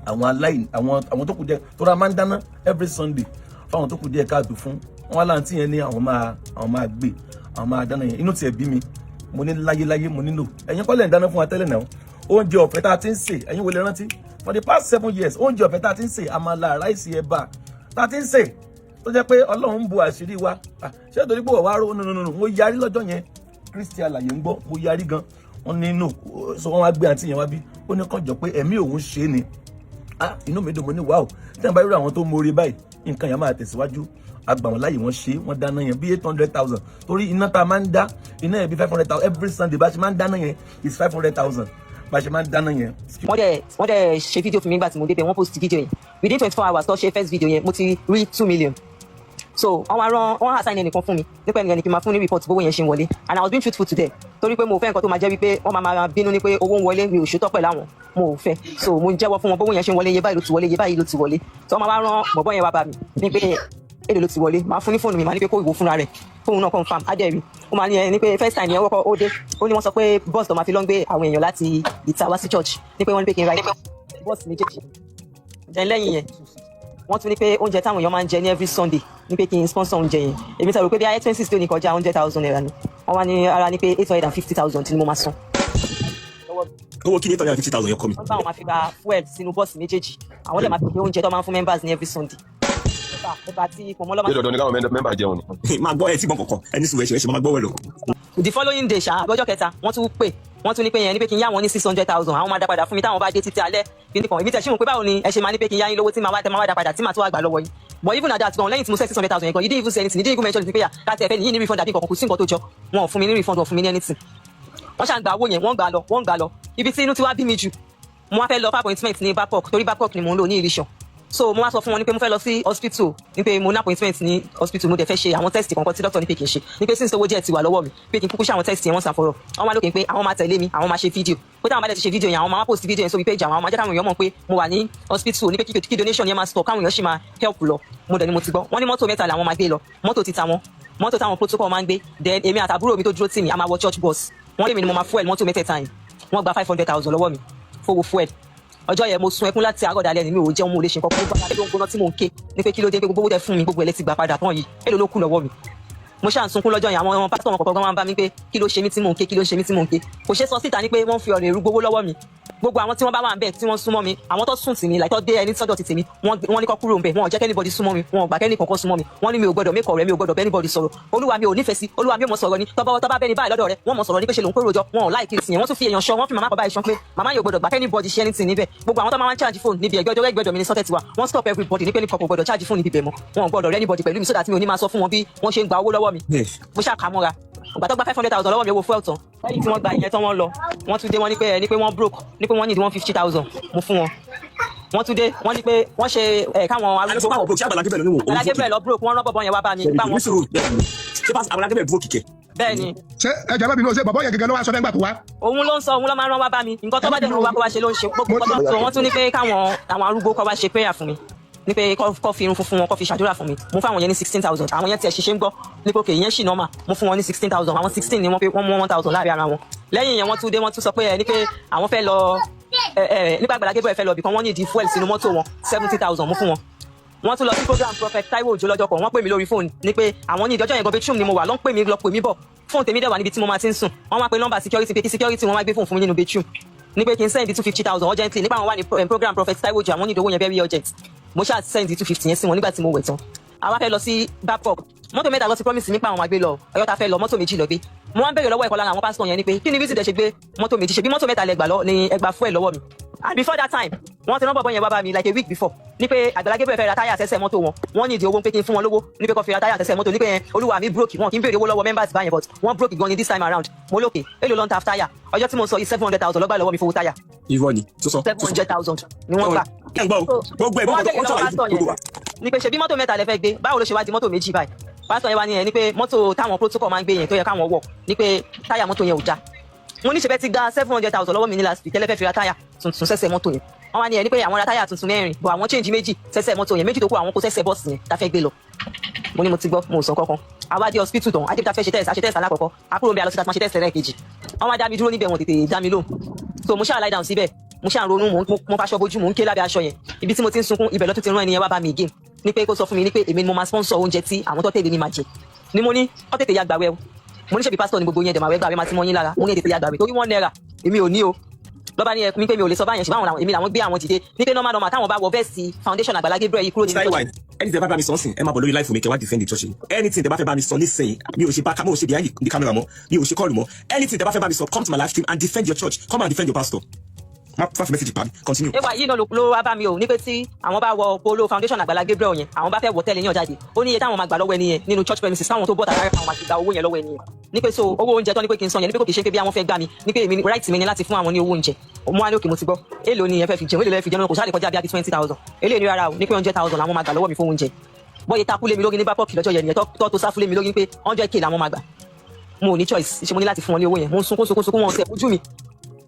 àwọn aláìní àwọn tó kù díẹ̀ tó ra máa ń dáná every Sunday fáwọn tó kù díẹ̀ káàdùn fún wọn láǹtí yẹn ní àwọn máa gbé àwọn máa dáná yẹn inú tiẹ̀ bí mi mo ní láyéláyé mo nílò ẹ̀yin kọ́lẹ̀ ń dáná fún wa tẹ́lẹ̀ náà oúnjẹ ọ̀fẹ́ tá a ti ń sè ẹ̀yin wo lè rántí for the past 7 years oúnjẹ ọ̀fẹ́ tá a ti ń sè àmàlà ráìsì ẹ̀bà tá a ti ń sè tó jẹ́ pé Ọlọ́run ń bu àṣírí wa ṣé torí pé wàá rò nínú mo yarí lọ́jọ́ yẹn Kristi àlàyé ń gbọ́ mo yarí gan wọn nínú so wọn wá gbé àǹtí yẹn wá bí ó ní kàn jọ pé ẹ̀mí òun ṣe é ni inú mi dùn mo ní wáò tí wọn bá rí àwọn tó mórí báyìí nǹkan yẹn máa tẹ̀síwájú àgbà wọn láyè wọn ṣe wọn dáná yẹn bí 800,000 torí iná tá a máa ń dá iná yẹn bí 500,000 every Sunday bá a ṣe máa ń dáná yẹn is 500,000 bá a ṣe máa ń dáná yẹn. wọ́n dẹ̀ ṣe fídíò fún mi nígbà tí mo débẹ̀ wọ́n post fídíò yẹn within 24 hours tó ṣe first video yẹn mo ti rí 2 million so wọ́n assign ẹnìkan fún mi nípa ẹnìkan kí n máa fún ní report bówó yẹn ṣe ń wọlé and I was being truthful to them torí pé mo fẹ́ nǹkan tó máa jẹ́ wípé wọ́n máa bínú ní pé owó ń wọlé mi ò ṣòótọ́ pẹ̀lú àwọn mo ò fẹ́ so mo jẹ́wọ́ fún wọn bówó yẹn ṣe ń wọlé iye báyìí ló ti wọlé iye báyìí ló ti wọlé so wọ́n máa rán bọ̀bọ́ yẹn wá bá mi ní pé èdè ló ti wọlé máa fún ní fóònù mi máa ní pé kó ìwò fúnra rẹ̀ fóònù náà confirm adẹ́rì ó máa ní pé first time yẹn wọ́pọ̀ ó dé ó ní wọ́n sọ pé bọ́ọ̀sì tó máa fi lọ ń gbé àwọn èèyàn láti ìta wá sí church ní pé wọ́n ní pé kí n ra bọ́ọ̀sì méjèèjì then lẹ́yìn yẹn wọ́n tún ní pé oúnjẹ táwọn èèyàn máa ń jẹ ní every Sunday ní pé kí n sponsor oúnjẹ yẹn èmi sọ pé bí expenses tó ní kọjá 100,000 naira ni wọ́n wá ní ara ní pé 850,000 ni mo máa san. owó kí ni 850,000 yẹn kọ́ mi. wọ́n bá wọn máa fi ra fuel sínú bọ́ọ̀sì méjèèjì àwọn dẹ̀ máa fi gbé oúnjẹ tó máa ń fún members ní every Sunday. ẹ̀bà tí ipò mọ́ lọ́mọ. ṣé dandan ni káwọn mẹ́mbà jẹun ni. máa gbọ́ ẹ tí gbọ́n kọ̀ọ̀kan ẹni sùn ẹ̀ṣẹ̀ máa gbọ́ wẹ̀ lọ. the following day ọjọ́ kẹta wọ́n tún ní pé yẹn ní pé kí n yá wọn ní 600,000 àwọn máa dá padà fún mi táwọn bá dé títí alẹ́ kíní kan èmi tẹ̀ sí wọn pé báwo ni ẹ ṣe máa ní pé kí n yá yín lówó tí máa wá dá padà tí màá tó wá gbà lọ́wọ́ yín but even at that gan lẹ́yìn tí mo sẹ́ 600,000 yẹn gan you didn't even say anything you didn't even mention it pé yà láti ẹ̀fẹ́ nìyí ní refund àbí nǹkan kò sí nǹkan tó jọ wọn ò fún mi ní refund wọn ò fún mi ní anything wọ́n ṣàǹgbà owó yẹn wọ́n gbà lọ ibi tí inú ti wá bí mi jù mo wá fẹ́ lọ for appointment ní Babcock torí Babcock ni mo ń lò ní Ilé-Ìṣàn so mo wá sọ fún wọn ní pé mo fẹ́ lọ sí hospital ní pé mo ní appointment ní hospital mo dẹ̀ fẹ́ ṣe àwọn test kankan tí doctor ní pé kì í ṣe ní pé since owó díẹ̀ ti wà lọ́wọ́ mi pé kí n kúkú ṣe àwọn test yẹn wọ́n ṣàfọ̀rọ̀ àwọn máa lókè pé àwọn máa tẹ̀lé mi àwọn máa ṣe fídíò pé táwọn bá dẹ̀ ti ṣe fídíò yẹn àwọn máa post fídíò yẹn sórí page àwọn máa jẹ́ káwọn èèyàn mọ̀ pé mo wà ní hospital ní pé kí donation yẹn máa stop káwọn èèyàn ṣì máa help lọ mo dẹ̀ ni mo ti gbọ́ wọ́n ní mọ́tò mẹ́ta làwọn máa gbé lọ mọ́tò ti ta wọn mọ́tò táwọn protocol máa ń gbé then èmi àtàbúrò mi tó dúró tì mí a máa wọ church bus wọ́n lé mi ni mo máa fuel mọ́tò mẹ́tẹ̀ẹ̀ta yẹn wọ́n gba 500,000 lọ́wọ́ mi fowó fuel ọjọ́ yẹn mo sun ẹkún láti àárọ̀ dalẹ́ ni mi ò jẹun mo lè ṣe nǹkan gbogbo àgbà tó ń gbóná tí mò ń ké ní pé kí ló dé pé gbogbo owó tẹ fún mi gbogbo ẹ̀ lẹ ti gbà padà tán yìí èlò ló kù lọ́wọ́ mi mo ṣáà ń sunkún lọ́jọ́ yẹn àwọn pásítọ̀ wọn kọ̀ọ̀kan máa ń bá mi pé kí ló ṣe mí tí mò ń ké kí ló ṣe mí tí mò ń ké kò ṣe sọ síta ní pé wọ́n fi ọ̀rọ̀ èrú gbowó lọ́wọ́ mi gbogbo àwọn tí wọ́n bá wà ń bẹ̀ tí wọ́n súnmọ́ mi àwọn tó sùn tì mí láìtọ́ dé ẹni sọ́dọ̀ ti tèmi wọ́n ní kó kúrò ń bẹ̀ wọn ò jẹ́ kẹ́nìbọ̀dì súnmọ́ mi wọn ò gbà kẹ́nì kankan súnmọ́ mi wọ́n ní mi ò gbọ́dọ̀ mẹ́kọ̀ọ́ rẹ mi ò gbọ́dọ̀ bẹ́nìbọ̀dì sọ̀rọ̀ olúwa mi ò nífẹ̀ẹ́ sí olúwa mi ò mọ̀ sọ̀rọ̀ ni tọ́ba bẹ́ni báyìí lọ́dọ̀ rẹ wọ́n mọ̀ sọ̀rọ̀ ní pé ṣe lòun kóró jọ wọn ò láìkí sí yẹn wọ́n tún fi èèyàn ṣọ wọ́n fi màmá kọ báyìí ṣọ pé màmá yóò gbọ́dọ̀ gbà kẹ́nìbọ̀dì ṣe anything níbẹ̀ gbogbo àwọn tó máa ń charge phone níbi ẹgbẹ́jọ́ ẹgbẹ́jọ́ mi ní sọ́tẹ̀ tiwa wọ́n stop everybody ní pé ní kọ̀kọ̀ gbọ́dọ̀ charge phone níbi bẹ̀ mọ́ wọn ò gbọ́dọ̀ rẹ́ anybody pẹ̀lú mi so that mi ò ní máa sọ fún wọn bí wọ́n ṣe ń gba owó lọ́wọ́ mi mo ṣàkàmọ́ra ìgbà tó gba 500,000 lọ́wọ́ mi owó fuel tán lẹ́yìn tí wọ́n gba ìyẹn tán wọ́n lọ wọ́n tún dé wọ́n ní pé wọ́n broke ní pé wọ́n need 150,000 mo fún wọn wọ́n tún dé wọ́n ní pé wọ́n ṣe káwọn arúgbó Àgbàlá Gabriel lọ broke wọ́n rán bọ́bọ́ yẹn wá bá mi bá wọn. Àgbàlá Gabriel broke kíkẹ́. bẹ́ẹ̀ni. ṣé ẹjọ bá mi lọ ṣe bàbá yẹn gẹ́gẹ́ ló wá sọ fẹ́ gbà tó wá. òun ló ń sọ òun ló máa ń rán wá bá mi nǹkan tó bá dẹ̀ ló wá kó wá ṣe ló ń ṣe gbogbo ọjọ́ wọ́n tún ní pé káwọn àwọn arúgbó kó wá ṣe prayer fún mi ní pé kó fi irun funfun wọn kó fi ṣàdúrà fún mi mo fún àwọn yẹn ní 16,000 àwọn yẹn tiẹ̀ ṣiṣẹ́ ń gbọ́ ní pé òkè ìyẹn ṣì nọ́mà mo fún wọn ní 16,000 àwọn 16 ni wọ́n pé wọ́n mú 1,000 láàrin ara wọn lẹ́yìn yẹn wọ́n tún dé wọ́n tún sọ pé ní pé àwọn fẹ́ lọ nípa Àgbàlá Gabriel fẹ́ lọ bìkan wọ́n ní ìdí fuel sínú mọ́tò wọn 70,000 mo fún wọn wọ́n tún lọ sí program prophet Taiwo Òjó lọ́jọ́ kan wọ́n pè mí lórí fóònù ní pé àwọn ní ìdọ́jọ́ yẹn gan bedroom ni mo wà ló ń pè mí lọ pè mí bọ̀ fóònù tèmi dẹ̀ wà níbi tí mo máa ti ń sùn wọ́n wá pe nọ́mbà security pé kí security wọn wá gbé fóònù fún mi nínú bedroom ní pé kí n send 250,000 urgently nípa àwọn wà ní program prophet Taiwo Òjó àwọn ní ìdówó yẹn very urgent mo ṣáà send 250 yẹn sí wọn nígbà tí mo wẹ̀ tán àwa fẹ́ lọ sí Babcock mọ́tò mẹ́ta lọ ti promise nípa àwọn àgbẹ̀ lọ Ọ̀yọ́ta fẹ́ lọ mọ́tò méjì lọ gbé mo wá ń béèrè lọ́wọ́ ẹ̀kọ́ lára àwọn pásítọ̀ yẹn ni pé kí ni reason dẹ̀ ṣe gbé mọ́tò méjì ṣe bí mọ́tò mẹ́ta lẹ́gbàá lọ ni ẹgbàá fún ẹ̀ lọ́wọ́ mi and before that time wọ́n ti rán bọ̀bọ̀ yẹn wá bá mi like a week before ní pé Àgbàlá Gabriel fẹ́ ra táyà àtẹ́sẹ̀ mọ́tò wọn wọ́n ní ìdí owó pé kí n fún wọn lówó ní pé kó fi ra táyà àtẹ́sẹ̀ mọ́tò ní pé olúwa mi broke wọn kì í béèrè owó lọ́wọ́ members báyẹn but wọ́n broke gan ni this time around mo lókè èlò ló ń ta táyà ọjọ́ tí mo sọ yìí 700,000 lọ́gbà lọ́wọ́ mi fowó táyà. irọ́ ni tó sọ 700,000 ni wọ́n gbà. gbogbo ẹ̀ gbogbo ẹ̀ ní pé ṣebí mọ́tò mẹ́ta lẹ fẹ́ gbé báwo ló ṣe wá di mọ́tò méjì báyìí pásítọ̀ yẹn wá ní ẹ ní pé mọ́tò táwọn protocol máa ń gbé yẹn tó yẹ káwọn wọ̀ ní pé táyà mọ́tò yẹn ò já mo ní ṣe fẹ́ ti gba 700,000 lọ́wọ́ mi ní last week tẹ́lẹ̀ fẹ́ fi ra táyà tuntun sẹ́sẹ̀ mọ́tò yẹn wọ́n wá ní ẹ ní pé àwọn ra táyà tuntun mẹ́rin bọ̀ àwọn change méjì sẹ́sẹ̀ mọ́tò yẹn méjì tó kù àwọn kó sẹ́sẹ̀ bọ́ọ̀sì yẹn tá fẹ́ gbé lọ mo ní mo ti gbọ́ mo sọ kankan àwa dé hospital tán adébítà fẹ́ ṣe test alákọ̀ọ́kọ́ àkúrò bí a lọ sí ta máa ṣe test lẹ́ẹ̀kejì wọ́n wá dá mi dúró níbẹ̀ wọ́n tètè dá mi lóhùn so mo ṣáà lie down síbẹ̀ mo ṣáà ronú mo faṣọ bojú mo ń ké lábẹ́ aṣọ yẹn ibi tí mo ti ń sunkún ibẹ̀ ló tún ti rán ẹni yẹn wá bá mi again ní pé kó sọ fún mi ní pé èmi ni mo máa sponsor oúnjẹ tí àwọn tó tẹ̀lé mi máa jẹ ni mo ní ó tètè ya gbàwẹ̀ o mo ní ṣebí pásítọ̀ ni gbogbo yẹn dẹ̀ máa wẹ́ gbàwẹ̀ máa ti mọ́ yín lára mo ní tètè ya gbàwẹ̀ torí $1 èmi ò ní o lọ́ba ní ẹkùn ní pé mi ò lè sọ báyẹn ṣùgbọ́n àwọn èmi làwọn gbé àwọn dìde ní pé normal táwọn bá wọ vẹ́ẹ̀sì foundation Àgbàlá Gabriel yìí kúrò nínú church. ẹni tí ẹ bá bá mi sọ sìn ẹ máa bọ̀ lórí live fún mi kẹ́ wá defend the church yìí anything tẹ́ bá fẹ́ bá mi sọ nísìnyí mi ò ṣe bá mo ò ṣe behind the camera mọ́ mi ò ṣe call mọ́ anything tẹ́ bá fẹ́ bá mi sọ come to my live stream and defend your church come and defend your pastor. má fà fi message pa mi continue. ewa yìí náà ló wá bá mi o ní pé tí àwọn bá wọ polo foundation Àgbàlá Gabriel yẹn àwọn bá fẹ́ wọ tẹ́lẹ̀ yàn jáde ó ní iye táwọn máa gbà lọ́wọ́ ẹni yẹn nínú church premises táwọn tó bọ́ tàbí àwọn máa ti gba owó yẹn lọ́wọ́ ẹni yẹn ní pé so owó oúnjẹ tó ní pé kí n san yẹn ní pé kò kì í ṣe pé bí àwọn fẹ́ gbà mí ní pé èmi right mi ni láti fún àwọn ní owó oúnjẹ mo wá ní òkè mo ti gbọ́ èlò ni ẹ fẹ́ fi jẹun èlò lẹ fi jẹun kò sáré kọjá bí i 20,000 èlò ní rárá o ní pé 100,000 làwọn máa gbà lọ́wọ́ mi fún oúnjẹ bọ́yẹ takú lé mi lórí ní Babcock lọ́jọ́ yẹn nìyẹn tó sáfù lé mi lórí pé 100k làwọn máa gbà mo ò ní choice ṣe mo ní láti fún wọn ní owó yẹn mo ń sunkún wọn ṣe ojú mi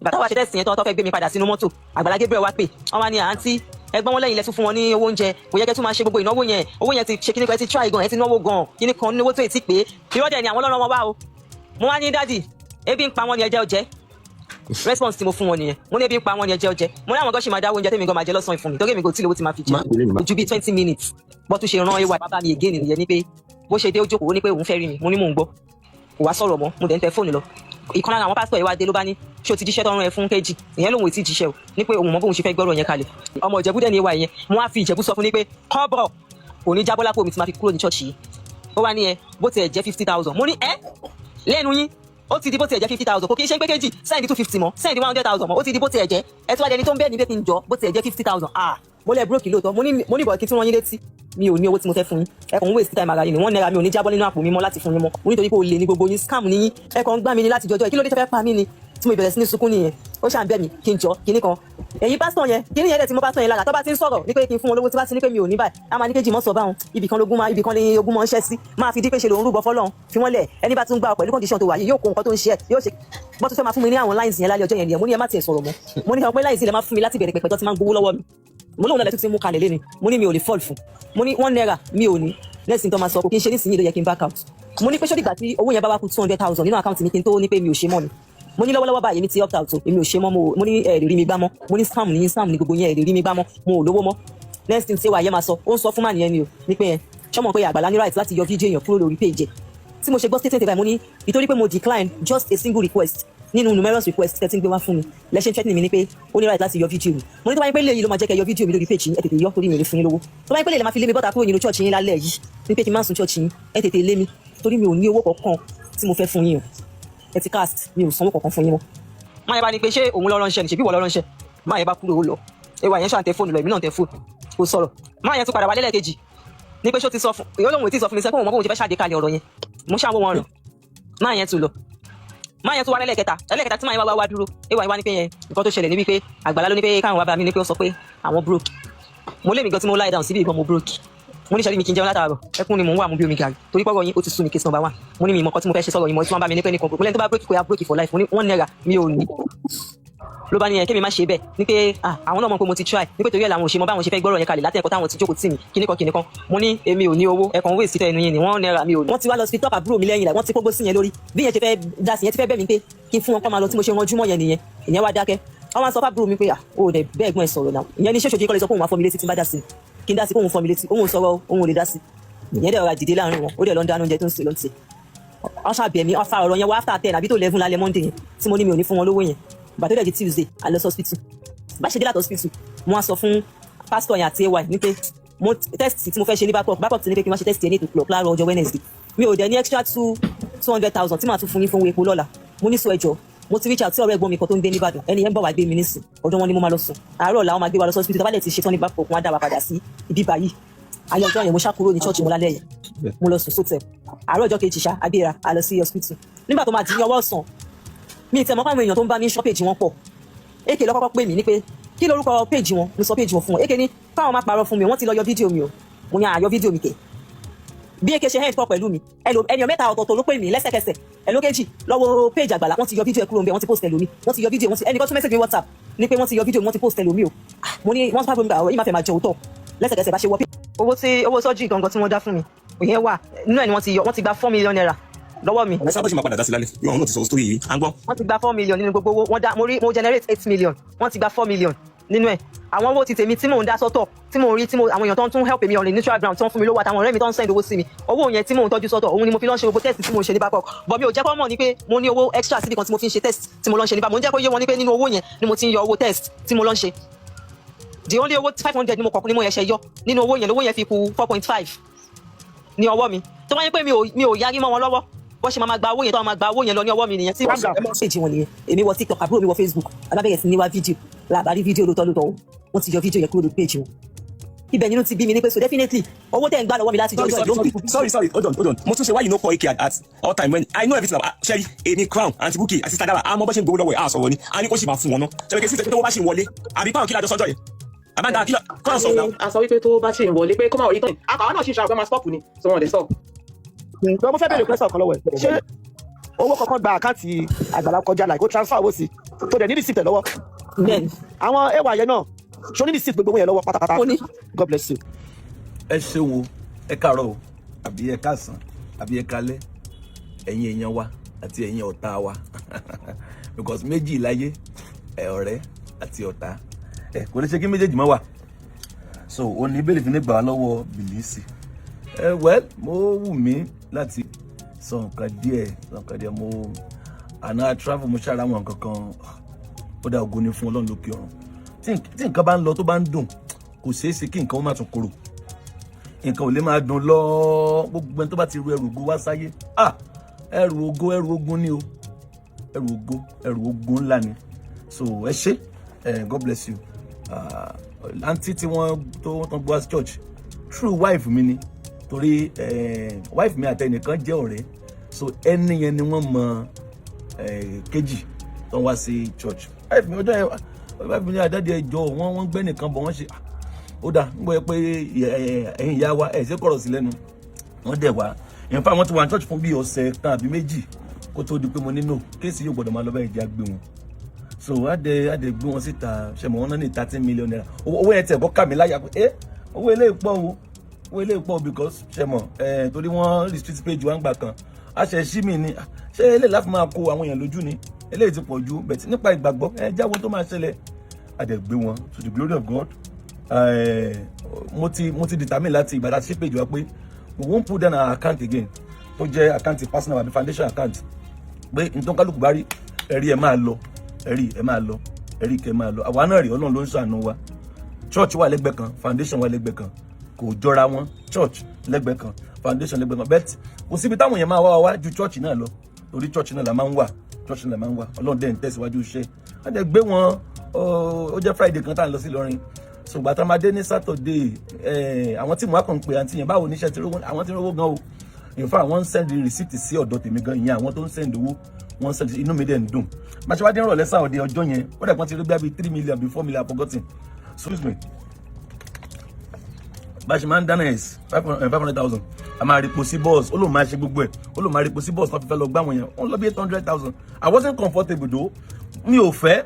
bàtà wá ṣe tẹ́sì yẹn tó fẹ́ gbé mi padà sínú mọ́tò Àgbàlá Gabriel wá pè wọ́n wá ní àǹtí ẹgbọ́n wọn lẹ́yìn lẹ́tún fún wọn ní owó oúnjẹ kò yẹ kẹ́ tún máa ṣe gbogbo ìnáwó yẹn ti ṣe kíní kan ẹ ti try gan ẹ ti náwó gan kíní kan ní owó tó ti pé ìrọ́dẹ̀ ni àwọn ọlọ́run wọn wá o mo wá ní dádì ebi ń pa wọn ni ẹjẹ́ ọjẹ́ response tí mo fún wọn nìyẹn mo ní ebi ń pa wọn ni ẹjẹ́ ọjẹ́ mo ní àwọn gọ́ṣì máa dáwọ́ oúnjẹ tẹ́mi gan máa jẹ lọ́sàn-án fún mi torí èmi kò tí lówó ti máa fi jẹ ojú bíi 20 minutes bọ́ tún ṣe rán ewa bàbá mi again nìyẹn ní pé bó ṣe dé ó jókòó ní pé òun fẹ́ rí mi mo ní mò ń gbọ́ kò wá sọ̀rọ̀ mọ́ mo dẹ̀ ń tẹ fóònù lọ ìkan lára àwọn pásítọ̀ yìí wá dé ló bá ní ṣé o ti jíṣẹ́ tọrún ẹ fún kejì ìyẹn lòun ò tí ì jíṣẹ́ o ní pé òun mọ bóun ṣe fẹ́ gbọ́rọ̀ yẹn kalẹ̀ ọmọ ìjẹ̀bú dẹ̀ ní ìwà yẹn mo wá fi ìjẹ̀bú sọ fún ní pé kọ́bọ̀ kò ní jábọ́ lápò mi tí máa fi kúrò ní ṣọ́ọ̀ṣì yìí ó wá ní ẹ bó tiẹ̀ jẹ́ 50,000 mo ní ẹ lẹ́nu yín ó ti di bó tiẹ̀ jẹ́ 50,000 kò kí n ṣe pé kejì sẹ́ndì 250 mọ́ sẹ́ndì 100,000 mọ́ ó ti di bó tiẹ̀ jẹ́ ẹ tí wá dẹni tó ń bẹ́ẹ̀ ní pé kí n jọ bó tiẹ̀ jẹ́ 50,000 mo lẹ búrọ́kì lóòótọ́ mo ní bọ̀ kí tí wọ́n yín létí mi ò ní owó tí mo fẹ́ fún yín ẹ kàn ń waste time ara yín ni $1 mi ò ní jábọ́ nínú àpò mi mọ́ láti fún yín mọ́ mo nítorí pé o lè ní gbogbo yín scam ní yín ẹ kàn ń gbá mi ní láti jọjọ́ kí ló dé tẹ́ fẹ́ pa mí ni tí mo bẹ̀rẹ̀ sí ní sunkún nìyẹn ó ṣàn bẹ̀ mí kí n jọ kíní kan èyí pásítọ̀ yẹn kíní yẹn dẹ̀ tí mo pásítọ̀ yẹn lára tó bá ti ń sọ̀rọ̀ ní pé kí n fún wọn lówó tí bá ti ní pé mi ò ní báyìí a máa ní kéjì mọ́ sọ báwọn ibìkan lógún máa ń ṣẹ́ sí máa fi dí pé ṣe lòun rúbọ fọ́lọ́run fi wọ́n lẹ̀ ẹni bá tún gbà pẹ̀lú condition tó wà yìí yóò kó nǹkan tó ń ṣe yóò ṣe bọ́ tó fẹ́ máa fún mi ní àwọn lines yẹn lálẹ́ ọjọ́ yẹn nìyẹn mo ní ẹ má tiẹ̀ sọ̀rọ̀ mọ́ mo ní pé lines yẹn lè máa fún mi láti bẹ̀rẹ̀ pẹ̀pẹ̀ tó ti máa ń gbowó lọ́wọ́ mi mo lóun náà lẹ́tún ti mú kalẹ̀ lẹ́ni mo ní mi ò lè fall fún mo ní $1 mi ò ní lẹ́sìn tó máa sọ kò kí n ṣe nísìnyí ló yẹ kí n back out mo ní pé ṣó dìgbà tí owó yẹn bá wá kù 200,000 nínú àkáǹtì mi kí n tó ní pé mi ò ṣe mọ́ ni mo ní lọ́wọ́lọ́wọ́ báyìí mi ti opt out èmi ò ṣe mọ́ mo ní ẹ̀rí rí mi gbá mọ́ mo ní scam ní gbogbo yẹn ẹ̀rí rí mi gbá mọ́ mo ò lówó mọ́ next thing ṣé wàá yẹ máa sọ ó ń sọ fún mànìyẹn ni o ní pé yẹn ṣọmọ pé Àgbàlá ní right láti yọ fídíò èèyàn kúrò lórí page tí mo ṣe gbọ́ statement báyìí mo ní ìtorí pé mo decline just a single request nínú numerous requests tẹ́tí ń gbé wá fún mi lẹ́sẹ̀ threatening mi ní pé ó ní right láti yọ fídíò mi mo ní tó bá yẹ pé léyìí ló máa jẹ́ kẹ́ yọ fídíò mi lórí page yín ẹ tètè yọ torí mi ò lè fún yín lówó tó bá yẹ pé léyìí lè máa fi lé mi bọ́ta kúrò nínú church yín lálẹ́ yìí ní pé kí n má sùn church yín ẹ tètè lé mi torí mi ò ní owó kankan tí mo fẹ́ fún yín o ẹ ti cast mi ò sanwó kankan fún yín mọ́. máa yẹ bá ní pé ṣé òun lọ ránṣẹ́ ni ṣèbí ìwọ lọ ránṣẹ́ máa yẹ bá kúrò ó lọ ewa yẹn ṣáà tẹ fóònù lọ èmi náà tẹ fóònù kò sọ̀rọ̀ máa yẹn tún padà wá lẹ́lẹ́kejì ní pé ṣó ti sọ fún ìyó lòun ò tí sọ fún mi sẹ́kọ̀ọ́ mọ́ bóun ti fẹ́ ṣàdé kalẹ̀ ọ̀rọ̀ yẹn mo ṣàwọ́ wọn rọ̀ máa yẹn tún lọ máa yẹn tún wá lẹ́lẹ́kẹta tí máa yẹn wá dúró ewa yẹn wá ní pé yẹn nǹkan tó ṣẹlẹ̀ níbi pé Àgbàlá ló ní pé káwọn wá bá mi ní pé ó sọ pé àwọn broke mo lé mi gan tí mo lie down síbi ìgbọ́n mo broke mo ní ṣẹ́rí mi kí n jẹun látàárọ̀ ẹkún ni mò ń wà mú bí omi gàrí torí pọ́rọ̀ yín ó ti sú mi case number 1 mo ní mi ìmọ̀ kan tí mo fẹ́ ṣe sọ̀rọ̀ yìí mo tí wọ́n bá mi ní pé ní kan broke mo lẹ́ni tó bá broke kó ya broke for life mo ní 1 naira mi ò ní ló bá ní yẹn kémi má ṣe bẹ́ẹ̀ ní pé àwọn náà mọ̀ pé mo ti try ní pé torí ẹ̀ làwọn ò ṣe mọ báwọn ṣe fẹ́ gbọ́rọ̀ yẹn kalẹ̀ láti ẹ̀kọ́ táwọn ti jókòó tì mí kíníkan mo ní èmi ò ní owó ẹ̀kan owó èsì fẹ́ inú yẹn ni 1 naira mi ò ní. wọ́n ti wá lọ sí tọ́ka àbúrò mi lẹ́yìn wọ́n ti kógbó sí yẹn lórí bí yẹn ṣe fẹ́ dá sí yẹn ti fẹ́ bẹ̀ mí pé kí n fún wọn kọ́ máa lọ tí mo ṣe ranjú mọ́ yẹn nìyẹn ìyẹn wá dákẹ́ wọ́n máa sọ fábúrò mi pé ó dẹ̀ bẹ́ẹ̀ gbọ́n ẹ̀ sọ̀rọ̀ náà ìyẹn ní ṣèṣojú kọ́lé sọ pé òun máa fọ́ mi létí tí n bá dá sí kí n dá sí pé òun fọ́ mi létí òun sọ̀rọ̀ òun ò lè dá sí ìyẹn dẹ̀ rọra dìde láàrin wọn ó dẹ̀ lọ ń dáná oúnjẹ tó ń sè ló ń sè wọ́n ṣàbẹ̀ mí wọ́n fa ọ̀rọ̀ yẹn wá after 10 àbí tó 11 lálẹ́ Monday yẹn tí mo ní mi ò ní fún wọn lówó yẹn bàtó dẹ̀ di Tuesday a lọ sí hospital bá ṣe dé láti hospital mo wá sọ fún pásítọ̀ yẹn àti ay ní pé mo test tí mo fẹ́ ṣe ní backup ti ní pé kí n má ṣe test yẹn ní 8 o'clock láàárọ̀ ọjọ́ Wednesday mi ò dẹ̀ ní extra 200,000 tí màá tún fún yín fún epo lọ́la mo ní sọ ẹjọ́ mo ti reach out sí ọ̀rẹ́ ẹ̀gbọ́n mi kan tó ń gbé nìbàdàn ẹni yẹn ń bọ̀ wá gbé mi nísìn ọ̀dọ̀ wọn ni mo máa lọ sùn àárọ̀ làwọn máa gbé wa lọ sí hospital tábàlẹ̀ ti ṣetán ní backup wọn á dá wa padà sí ibi báyìí ayé ọjọ́ yẹn mo ṣàkúrò ní church mo lálẹ́ yẹn mo lọ sùn sótẹ̀ àárọ̀ ọjọ́ kejì ṣá agbéra a lọ sí hospital nígbà tó máa di ọwọ́ ọ̀sán mi ìtẹ̀mọ́ pàwọn èèyàn tó ń bá mi ṣọ́ page wọn pọ̀ èké lọ́kọ́kọ́ pè mí ní pé kí lórúkọ page wọn mo sọ page wọn fún wọn èké ní káwọn má parọ́ fún mi wọ́n ti lọ yọ fídíò mi o mo ní àyọ fídíò mi kẹ̀ bí èké ṣe hand pọ̀ pẹ̀lú mi ẹnìyàn mẹ́ta ọ̀tọ̀ọ̀tọ̀ ló pè mí lẹ́sẹ̀kẹsẹ̀ ẹlókejì lọ́wọ́ page Àgbàlá wọ́n ti yọ fídíò ẹ kúrò ń bẹ wọ́n ti post ẹlòmí wọ́n ti yọ fídíò ẹnìkan tún message mi WhatsApp ní pé wọ́n ti yọ fídíò wọ́n ti post ẹlòmí o mo ní wọ́n sábà gbà yìí má fẹ́ máa jẹ òótọ́ lẹ́sẹ̀kẹsẹ̀ bá ṣe wọ́ owó sọ́jú gangan tí wọ́n dá fún mi òyìn wà nínú ẹ̀ ni wọ́n ti gba 4 million naira lọ́wọ́ mi. ẹ sábà ṣe máa padà dá sí lálẹ́ yóò náà ti sọ story yìí à ń gbọ́. wọ́n ti gba 4 million nínú gbogbo owó mo generate 8 million wọ́n ti gba 4 million nínú ẹ̀ àwọn owó ti tèmi tí mò ń dá sọ́tọ̀ tí mò ń rí àwọn èèyàn tó ń tún help mi on the neutral ground tí wọ́n fún mi lówó àtàwọn ọ̀rẹ́ mi tó ń send owó sí mi owó yẹn tí mò ń tọ́jú sọ́tọ̀ òun ni mo fi lọ́n ṣe gbogbo test tí mo ń ṣe ní backup but mi ò jẹ́ kó mọ̀ ní pé mo ní owó extra síbi kan tí mo fi ń ṣe test tí mo lọ́n ṣe ní bá mo ń jẹ́ kó yé wọn ní pé nínú owó yẹn ni mo ti ń yọ owó test tí mo lọ́n ṣe the only owó 500 ni mo kọ̀ọ̀kan ni mo yẹ ṣe yọ nínú owó yẹn lówó yẹn fi kù 4.5 ní ọwọ́ mi tó wáyé pé mi ò yarí mọ́ wọn lọ́wọ́ bó ṣe máa gba owó yẹn tó máa gba owó yẹn lọ ní ọwọ́ mi nìyẹn tí wọ́n ṣèjì wọn nìyẹn èmi wọ TikTok àbúrò mi wọ Facebook alábẹ̀rẹ̀ sí ní wá fídíò làbárí fídíò lóòótọ́ wọ́n ti yọ fídíò yẹn kúrò lórí page wọn ibẹ̀ nínú ti bí mi ní pé so definitely owó tẹ̀ ń gbà lọ́wọ́ mi láti jọ sorry hold on mo tún ṣe why you no call Ike at all time when I know everything about Sherry èmi Crown àti Bukky àti Sadara àmọ́ bó ṣe ń gbowó lọ́wọ́ ẹ̀ àṣọ wọn ni a ní kó sì máa fún wọn náà ṣe kí sí tó bá ṣe ń wọlé àbí báwọn kí lájọ sọ́jọ́ yẹn àbáńdà kí Crown sọ náà. a sọ wípé tó bá ṣe ń wọlé pé kó máa wọlé tán àkàwọn náà ṣì ṣe àwọn máa stop ni so wọn lè stop. mo fẹ́ bẹ̀rẹ̀ pẹ́sàn kan lọ́wọ́ ẹ̀ ṣé owó kankan gba àkáǹtì Àgbàlá kọjá láì kó transfer owó sí tó dẹ̀ ní receipt lọ́wọ́ àwọn ẹwà yẹn náà ṣó ní receipt gbogbo yẹn lọ́wọ́ pátápátá God bless you. ẹ ṣeun o ẹ káàárọ̀ o àbí ẹ káàsán àbí ẹ kálẹ́ ẹ̀yin èèyàn wa àti ẹ̀yin ọ̀tá wa because méjì láyé ọ̀rẹ́ àti ọ̀tá kò ní ṣe kí méjèèjì mọ́ wà so ó ní bẹ́ẹ̀lì fi ní gbà wá lọ́wọ́ Bìlísì well mo wù mí láti sọ nǹkan díẹ̀ mo àná travel mo ṣàrà àwọn nǹkan kan ó dá ògo ní fún Ọlọ́run lókè ọ̀run tí nǹkan bá ń lọ tó bá ń dùn kò ṣeé ṣe kí nǹkan ó má tún korò nǹkan ò lè máa dùn lọ gbogbo ẹni tó bá ti ru ẹrù ògo wá sáyé ẹrù ogun ni o ẹrù ogun ńlá ni so ẹ ṣé God bless you àǹtí tí wọ́n tó gbọ́ wá sí church true wife mi ni torí wife mi àtẹnìkan jẹ́ ọ̀rẹ́ so ẹni yẹn ni wọ́n mọ kejì tó ń wá sí church wife mi ọjọ́ yẹn wife mi ní àdáde ẹjọ́ wọ́n gbẹ́ nìkan bọ̀ wọ́n ṣe ó dà ń gbọ́ pé ẹ̀yin ìyá wa ẹ̀ ṣe kọ̀rọ̀ sí lẹ́nu wọ́n dẹ̀ wá in fact wọ́n ti wà ní church fún bí ọ̀sẹ̀ kan àbí méjì kó tó di pé mo nínú kéèsì yóò gbọ́dọ̀ máa lọ báyìí jẹ́ àgbé wọn so adé gbé wọn síta ṣẹ̀mọ̀ wọn náà ní 13 million naira owó yẹn tẹ̀ bọ́ kà mí láyà pé owó ilé ìpọ̀ because ṣẹ̀mọ̀ torí wọ́n restrict page wa ń gbà kan àṣẹ ṣí mi ni ṣé eléyìí láti máa kó àwọn èèyàn lójú ni eléyìí ti pọ̀ ju bẹ̀tì nípa ìgbàgbọ́ jáwọ́ tó máa ṣẹlẹ̀ adé gbé wọn to the glory of God mo ti determine láti ìgbà láti ṣe page wa pé we won't put down our account again tó jẹ́ account personal àbí foundation account pé nǹkan kálukú bá rí ẹ̀rí ẹ máa lọ ẹ̀rí kẹ máa lọ àwa náà rí Ọlọ́run ló ń ṣàánú wa church wà lẹ́gbẹ̀ẹ́ kan foundation wà lẹ́gbẹ̀ẹ́ kan kò jọra wọn church lẹ́gbẹ̀ẹ́ kan foundation lẹ́gbẹ̀ẹ́ kan bet kò síbi táwọn èèyàn máa wá ju church náà lọ torí church náà la máa ń wà Ọlọ́run dẹ̀ ń tẹ̀síwájú iṣẹ́ wọ́n dẹ̀ gbé wọn ó jẹ́ Friday kan tá à ń lọ sí Ìlọrin ṣùgbọ́n tá a máa dé ní Saturday àwọn tí mo wá kàn ń pè àǹtí yẹn báwo níṣẹ́ tí àwọn tí ń rówó gan o in fact wọ́n ń send receipt sí ọ̀dọ̀ tèmi gan ìyẹn àwọn tó ń send owó wọ́n send inú mi dẹ̀ ń dùn bá ṣe wá dé ìrọ̀lẹ́ Saturday ọjọ́ yẹn ó dẹ̀ pọ́n ti rí bí 3 million bí 4 million forgotten excuse me bá ṣe máa ń dáná ẹ̀ 500,000 a máa rí posi bus ó lóun máa ṣe gbogbo ẹ̀ ó lóun máa rí posi bus tó fi fẹ́ lọ gbá wọn yẹn ó ń lọ bí 800,000 I wasn't comfortable though mi ò fẹ́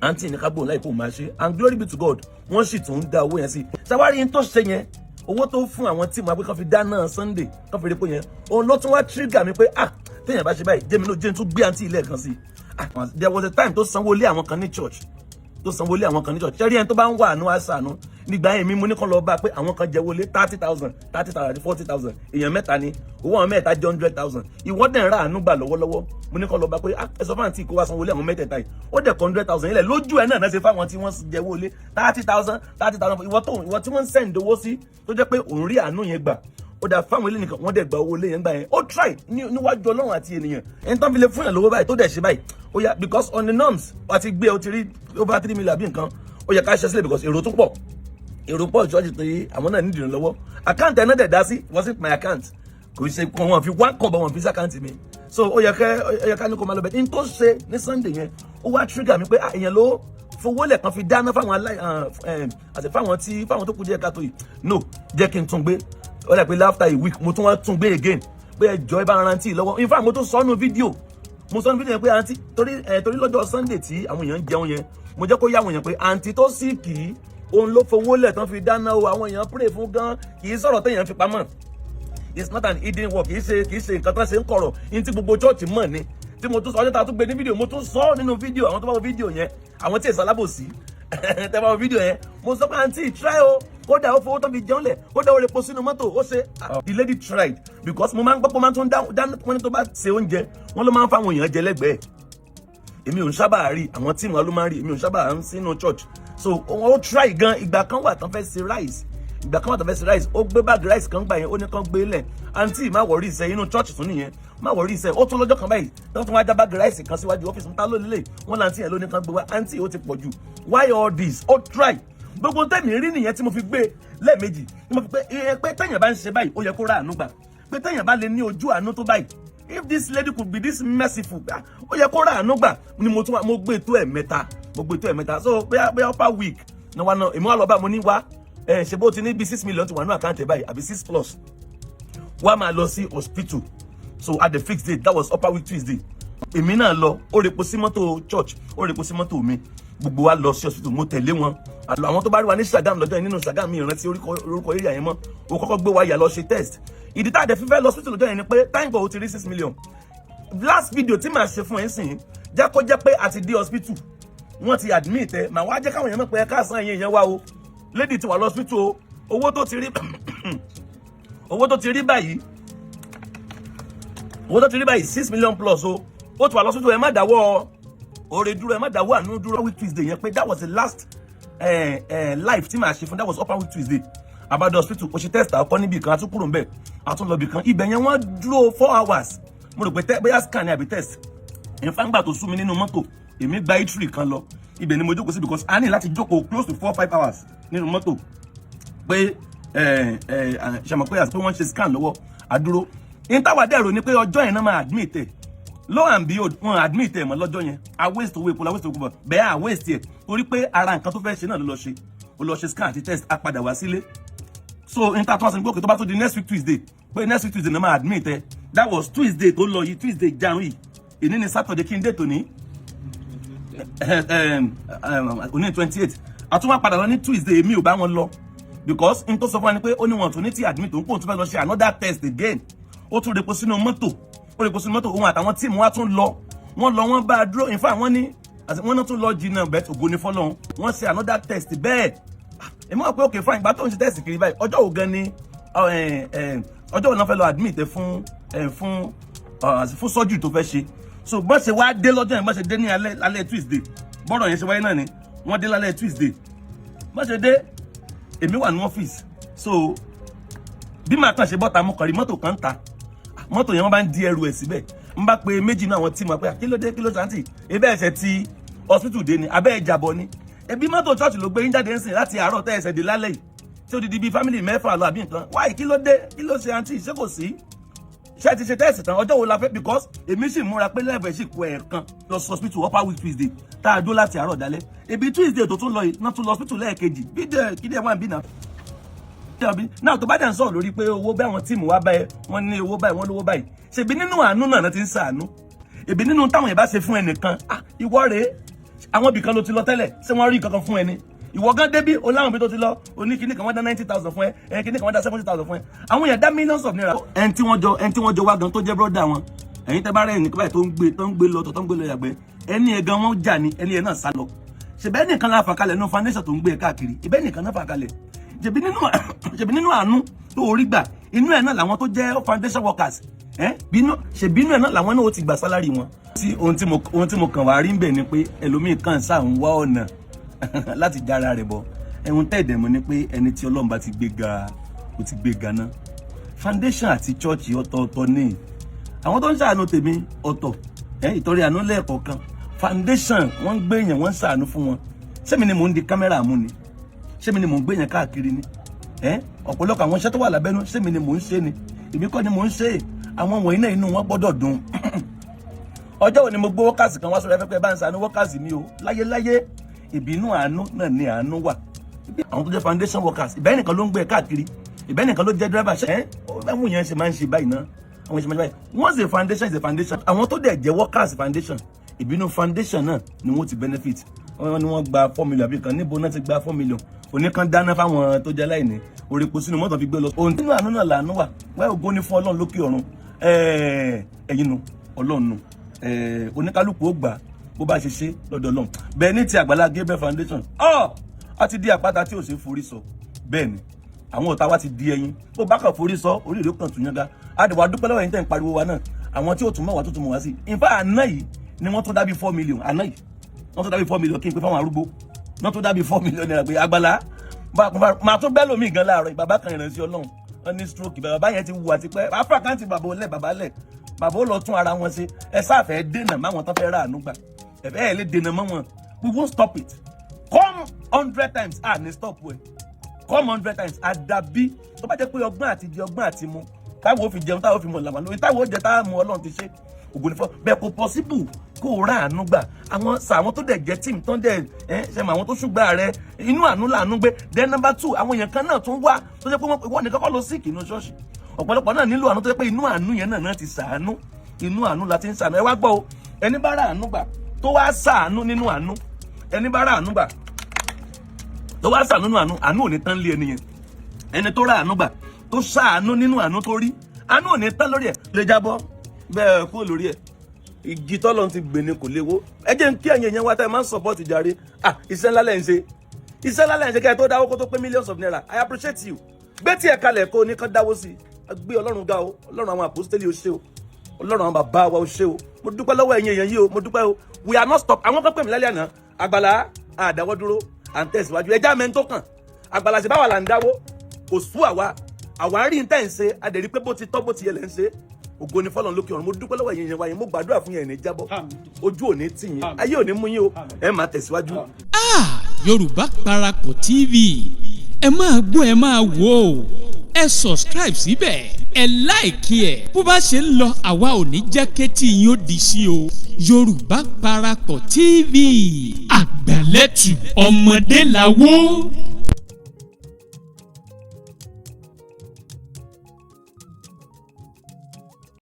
àǹtí ní kábò láì kó máa ṣe and glory be to God wọ́n sì tún ń dá owó yẹn sí ṣàwárí yín tó ṣe yẹn owó tó fún àwọn tí mo pé kán fi dáná Sunday kán fi rí pé yẹn òun ló tún wá trigger mi pé téèyàn bá ṣe báyìí jẹ́mi ló jẹ́ tún gbé àǹtí ilé kan sí there was a time tó sanwó lé àwọn kan ní church ṣẹ́rí ẹni tó bá ń wà àánú àṣàánú nígbà yẹn mi mo ní kán lọ bá pé àwọn kan jẹ́ wọlé 30,000 40,000 èèyàn mẹ́ta ni owó àwọn mẹ́ta jẹ́ 100,000 ìwọ́dẹ̀ ń ra àánú gbà lọ́wọ́lọ́wọ́ mo ní kán lọ bá pé ẹ sọ fáwọn tí kò wá sanwó lé àwọn mẹ́tẹ̀ẹ̀ta yìí ó dẹ̀ 100,000 ilẹ̀ lójú ẹ̀ náà ṣe fáwọn tí wọ́n jẹ́ wọlé 30,000 ìwọ tí wọ́n ń send owó sí tó jẹ́ pé òun rí àánú yẹn gbà ó dà fáwọn ilé nìkan wọ́n dẹ̀ gba owó ilé yẹn gbà yẹn ó try níwájú Ọlọ́run àti ènìyàn ẹni tán fi lè fún yàn lówó báyìí tó dẹ̀ ṣe báyìí ó yá because on the norms àti gbé o ti rí over 3 million bí nǹkan ó yẹ ká ṣe sílẹ̀ because èrò tó pọ̀ ìṣọ́ọ̀ṣì tó yí àwọn náà nídìí lọ́wọ́ account ẹ̀ náà dẹ̀ dá sí wasn't my account kò ṣe wọn fi one kọ̀ bọ̀ wọn fi sí account mi so ó yẹ ká ní kó máa lọ bẹ̀ ní tó ṣe ní Sunday yẹn ó wá trigger mi pé èèyàn ló fowó lẹ̀ kan fi dáná fáwọn àti fáwọn tó kù díẹ̀ ká tó yìí no jẹ́ kí n tún gbé ó dà pé after a week mo tún wá tún gbé again pé ẹjọ́ ẹ bá rántí lọ́wọ́ in fact mo tún sọ nínú fídíò yẹn pé àǹtí torí lọ́jọ́ Sunday tí àwọn èèyàn ń jẹun yẹn mo jẹ́ kó yá àwọn èèyàn pé àǹtí tó sì kì í òun ló fowó lẹ̀ tán fi dáná o àwọn èèyàn pray fún gan kì í sọ̀rọ̀ téèyàn fi pamọ́ it's not an hidden work kì í ṣe nǹkan tó ṣe ń kọ̀rọ̀ ní tí gbogbo church mọ̀ ni tí mo tún sọ ọjọ́ ta tún gbé ní fídíò mo tún sọ nínú fídíò àwọn tó bá wo fídíò yẹn àwọn tí èso alábòsí tẹ́ bá wo fídíò yẹn mo sọ pé àǹtí try o kódà ó fowó tán fi jẹun lẹ̀ kódà ó lè po sínú mọ́tò ó ṣe the lady tried because mo máa ń gbọ́ pé ó máa tún dáná wọ́n ní tó bá ṣe oúnjẹ wọ́n ló máa ń fáwọn èèyàn jẹ lẹ́gbẹ̀ẹ́ èmi ò ń sábà rí àwọn tí mo ló máa ń rí èmi ò ń sábà ń sínú church so ó try gan ìgbà kan wà tán fẹ́ ṣe rice ó gbé báàgì rice kan gbà yẹn ó ní kán gbé lẹ̀ àǹtí má wọrí iṣẹ́ inú church tún nìyẹn má wọrí iṣẹ́ ó tún lọ́jọ́ kan báyìí tó tún wá já báàgì rice kan síwájú ọ́fíìsì ta ló lélẹ̀ wọ́n láǹtí yẹn ló ní kán gbé wá àǹtí ó ti pọ̀ jù why all this ó try gbogbo tẹ̀mí rí nìyẹn tí mo fi gbé lẹ́ẹ̀mejì tí mo fi pé téèyàn bá ń ṣe báyìí ó yẹ kó ra àánú gbà pé téèyàn bá lè ní ojú àánú tó báyìí if this lady could be this merciful ó yẹ kó ra àánú gbà ni mo gbé tó ẹ̀mẹ́ta so bóyá upper week ní wa náà èmi wà lọ bá mo ní wá ṣe bó ti ní bí 6 million ti wà ní àkáǹtì báyìí àbí 6 plus wá máa lọ sí hospital so at the fixed date that was upper week Tuesday èmi náà lọ ó repo sí mọ́tò church ó repo sí mọ́tò mi gbogbo wa lọ sí hospital mo tẹ̀lé wọn àlọ́ àwọn tó bá rí wa ní Ṣàgámù lọ́jọ́ yẹn nínú Ṣàgámù mi ìrántí orúkọ area yẹn mọ́ ó kọ́kọ́ gbé wa yà lọ ṣe test ìdí tá a dẹ̀ fífẹ́ lọ hospital lọ́jọ́ yẹn ni pé time for ó ti rí 6 million last video tí màá ṣe fún ẹ̀ sìn jẹ́ kó jẹ́ pé a ti dé hospital wọ́n ti admit ẹ̀ màá wá jẹ́ káwọn èèyàn mọ̀ pé ẹ káàsán ẹ̀yìn èèyàn wá o lady ti wà lọ hospital o owó tó ti rí báyìí 6 million plus o ó ti wà lọ hospital ẹ má dáwọ́ oore dúró ẹ má dáwọ́ àánú dúró week Tuesday yẹn pé that was the last life tí màá ṣe fún that was upper week Tuesday abado hospital ó ṣe test àkọ́kọ́ níbi kan àtúnkúrò ń bẹ̀ àtúnlọ́bì kan ibẹ̀ yẹn wọ́n dúró 4 hours mo rò pé bóyá scan ni àbí test ìfàǹgbà tó sú mi nínú mọ́tò èmi gba itri kan lọ ibẹ̀ ni mo jókòó sí because a ní láti jókòó close to 4-5 hours nínú mọ́tò pé ṣàmọ̀ pé àti pé wọ́n ṣe scan lọ́wọ́ àdúró ìntàwádẹ́rò ni pé ọjọ́ yẹn náà máa admit ẹ̀ lo and behold wọn admit ẹ̀ mọ́ lọ́jọ́ yẹn a waste owó epo la waste owó bọ̀ bẹ́ẹ̀ a waste ẹ̀ torí pé ara nǹkan tó fẹ́ ṣe náà ló lọ ṣe scan àti test a padà wá sílé so intertwined gbókè tó bá tó di next week Tuesday pé next week Tuesday náà máa admit ẹ̀ that was Tuesday tó lọ yìí Tuesday jarun yìí èní ni Saturday kí n dé tòní òní 28 àtúwá padà lọ ní Tuesday èmi ò bá wọn lọ because n tó sọ fún wa ni pé ó ní wọn tó ní tí admit òun kò tún fẹ́ lọ ṣe another test again ó tún repo sínú mọ́tò òun àtàwọn tíìmù wa tún lọ wọ́n bá a dúró in fact wọ́n ní wọ́n náà tún lọ jìnnà bẹ́ẹ̀ ògo ní fọ́lọ́run wọ́n ṣe another test bẹ́ẹ̀ èmi wọ́n pé okay fine ìgbà tó ń ṣe test kiri báyìí ọjọ́ wo gan ni ọjọ́ wo náà fẹ́ lọ admit fún surgery tó fẹ́ ṣe so bọ́n ṣe wá dé lọ́jọ́ yẹn bọ́n ṣe dé ní alẹ́ Tuesday bọ́rọ̀ yẹn ṣe wáyé náà ni wọ́n dé lálẹ́ Tuesday bọ́n ṣe dé èmi wà ní ọ́fíìsì so bí màá kàn ṣe bọ́ta mo kàn rí mọ́tò kan ta mọ́tò yẹn wọ́n bá ń di ẹrù ẹ̀ síbẹ̀ n bá pe méjì náà àwọn tí mo pé kí ló dé sáǹtì ebẹ́ ẹ̀ṣẹ̀ ti hospital dé ni abẹ́ ẹ̀jàbọ̀ ni ẹbí mọ́tò church ló gbé yín jáde ń sìn láti àárọ̀ tẹ́ ẹ̀ṣẹ̀ dé lálẹ́ yìí tí ó di bíi family mẹ́fà lọ àbí nǹkan wáyé kí ló dé kí ló ṣe àǹtí ṣé kò sí ṣé ti ṣe tẹ́ẹ̀sì tán ọjọ́ wo la fẹ́ because èmi sì múra pé lẹ́ẹ̀fẹ̀ sì kú ẹ̀ẹ̀kan lọ sí hospital upper week Tuesday tá a dó láti àárọ̀ dalẹ́ ebi Tuesday tó tún lọ yìí náà tún lọ hospital lẹ́ẹ̀kejì bí dẹ̀ kí dẹ̀ wà ń bí náà náà tó bá dẹ̀ ń sọ̀rọ̀ lórí pé owó bẹ́ẹ̀ àwọn tíìmù wá báyẹn wọ́n ní owó báyìí wọ́n lówó báyìí ṣèbí nínú àánú náà ti ń ṣàánú èbí nínú táwọn yẹn bá ṣe fún ẹnìkan ìwọ rèé àwọn ibìkan ló ti lọ tẹ́lẹ̀ ṣé wọ́n rí kankan fún ẹni ìwọ gan débí o láwọn ibi tó ti lọ oní kíní kan wọ́n dá 90,000 fún ẹ kíní kan wọ́n dá 70,000 fún ẹ àwọn yẹn dá millions of naira ẹni tí wọ́n jọ wá gan tó jẹ́ brọ́dà wọn ẹ̀yin tẹ́ bá rẹ̀ ẹnìkan báyìí tó ń gbé lọ yàgbẹ́ ẹni ẹ̀ gan wọ́n jà ní ẹni ẹ̀ náà sá lọ ṣèbẹ́ nìkan la fà kalẹ̀ nínú foundation tó ń gbé káàkiri ìbẹ́ nìkan náà fà kalẹ̀ ṣèbí nínú àánú tó orí gbà inú ẹ̀ náà làwọn tó jẹ́ foundation workers ṣèbí inú ẹ̀ náà làwọn náà ó ti gbà sálárì wọn. ohun tí mo kàn wá rí ń bẹ̀ ni pé ẹlòmíì kan sáà ń wá ọ̀nà láti jára rẹ̀ bọ̀ ẹ̀hún tẹ̀dẹ̀ mọ́ ni pé ẹni tí Ọlọ́run bá ti gbé ga ó ti gbé ga náà foundation àti church ọ̀tọ̀ọ̀tọ̀ ní àwọn tó ń ṣàánú tèmi ọ̀tọ̀ ìtọ́rẹ àánú lẹ́ẹ̀kọ̀ọ̀kan foundation wọ́n ń gbé èèyàn wọ́n ń ṣàánú fún wọn ṣé mi ni mò ń di kámẹ́rà mú ni ṣé mi ni mò ń gbé èèyàn káàkiri ni ọ̀pọ̀lọpọ̀ àwọn iṣẹ́ tó wà lábẹ́nú ṣé mi ni mò ń ṣe ni èmi kọ́ ni mò ń ṣe àwọn wọ̀nyí náà inú wọn gbọ́dọ̀ dùn ọjọ́ òní mo gbé wọ́kàsì kan wá sórí afẹ́fẹ́ bá ń ṣàánú wọ́kàsì mi o láyéláyé ìbínú àánú náà ni àánú wà àwọn tó jẹ́ foundation workers ìbẹ́ nìkan ló ń gbé káàkiri ìbẹ́ nìkan ló jẹ́ driver ṣe ẹ̀mú yẹn ṣe máa ń ṣe báyìí náà àwọn ìṣe máa ń ṣe báyìí once a foundation is a foundation àwọn tó dẹ̀ jẹ́ workers foundation ìbínú foundation náà ni wọ́n ti benefit wọ́n ní wọ́n gba 4 million àbí kan níbo náà ti gba 4 million oníkan dáná fáwọn tó jẹ́ láìní orípo sínú mọ́tò fi gbé lọ ohun nínú àánú náà làánú wà wáyé ògo ní fún Ọlọ́run lókè ọ̀run ẹ̀yin nu Ọlọ́run nu oníkálukú ó gbà bó bá ṣe ṣe lọ́dọ̀ Ọlọ́run bẹ́ẹ̀ ní ti Àgbàlá Gabriel foundation a ti di àpáta tí ò ṣe forí sọ bẹ́ẹ̀ ni àwọn ọ̀tá wa ti di ẹyin bó bá kàn forí sọ orí ìlú kan tún yanga àdìwà dúpẹ́ lọ́wọ́ ẹ̀yin tẹ̀ ń pariwo wa náà àwọn tí ó tún mọ̀ wá tó tún mọ̀ wá sí in fact àná yìí ni wọ́n tún dábí 4 million àná yìí wọ́n tún dábí 4 million kí n pé fáwọn arúgbó wọ́n tún dábí 4 million naira pé Àgbàlá máa tún bẹ́ẹ̀ lómi gan láàárọ̀ bàbá kan ìrìnàṣẹ́ Ọlọ́run wọ́n ní stroke bàbá yẹn ti wù àti pẹ́ afra kan ti bàbá olẹ̀ bàbá lẹ̀ bàbá ó lọ tún ara wọn ṣe ẹ sáfẹ́ dènà máwọn tán fẹ́ rà àánú gbà ẹ lè dènà mọ́ wọn we won't stop it come 100 times ní stop ẹ come 100 times àdàbí tó bá jẹ́ pé ọgbọ́n àti di ọgbọ́n àti mu táwọn ò fi jẹun táwọn ò fi mọ̀ làwọn lóyún táwọn ò jẹ táwọn mú Ọlọ́run ti ṣe ògùn nífọ̀ bẹ́ẹ̀ kò possible kó o rà àánú gbà àwọn tó dẹ̀ jẹ́ tíìmù tán dẹ̀ ṣe mọ àwọn tó ṣùgbà rẹ inú àánú làánú gbé then number 2 àwọn èèyàn kan náà tún wá tó jẹ́ pé wọ́n nìkan kọ́ lọ sí ìkìnnú ṣọ́ọ̀ṣì ọ̀pọ̀lọpọ̀ náà nílò àánú tó jẹ́ pé inú àánú yẹn náà ti ṣàánú inú àánú la ti ń ṣàánú ẹ wá gbọ́ o ẹni bá rà àánú gbà tó wá ṣàánú nínú àánú ẹni bá rà àánú gbà tó wá ṣàánú nínú àánú ò ní tán lé ẹni yẹn ẹni tó rà àánú gbà tó ṣàánú nínú àánú tó rí àánú ò ní tán lórí ẹ̀ lè jábọ́ bẹ́ẹ̀ kúrò lórí ẹ̀ igi tọ́lọ́run ti gbé ni kò léwó ẹ jẹ́ ń kí ẹ̀yin èèyàn wá tá ẹ máa ń support jàre iṣẹ́ ńlá lẹ́ ń ṣe kẹ́ ẹ tó dáwó kó tó pé millions of naira I appreciate you gbé tí ẹ kalẹ̀ kó ní kán dáwó sí i gbé Ọlọ́run ga o Ọlọ́run àwọn àpòstélì ó ṣe o Ọlọ́run àwọn bàbá wa ó ṣe o mo dúpẹ́ lọ́wọ́ ẹ̀yin èèyàn yìí o mo dúpẹ́ o we are not stop àwọn kan pè mí lálẹ́ àná Àgbàlá àdáwọ́ dúró à ń tẹ̀síwájú ẹjá mẹ́ńtó kàn Àgbàlá ṣe báwa là ń dáwó kò sú àwa rí ní tẹ́ ń ṣe adẹ̀rí pé bó ti tọ́ bó ti yẹ lẹ́ ń ṣe ògo ni fọ́lọ́run lókè ọ̀run mo dúpẹ́ lọ́wọ́ ẹ̀yin èèyàn wa yẹn mo gbàdúrà fún yẹn ní jábọ́ ojú ò ní tì yín ayé ò ní mú yín o ẹ máa tẹ̀síwájú. Yorùbá Parakọ̀ TV ẹ máa gbọ́ ẹ máa wò ó ẹ subscribe síbẹ̀ ẹ láìkí ẹ̀ bó bá ṣe ń lọ àwa ò ní jẹ́ kétí yín ó di sí o Yorùbá Parakọ̀ TV àgbàlẹ́tù ọmọdé làwọ̀.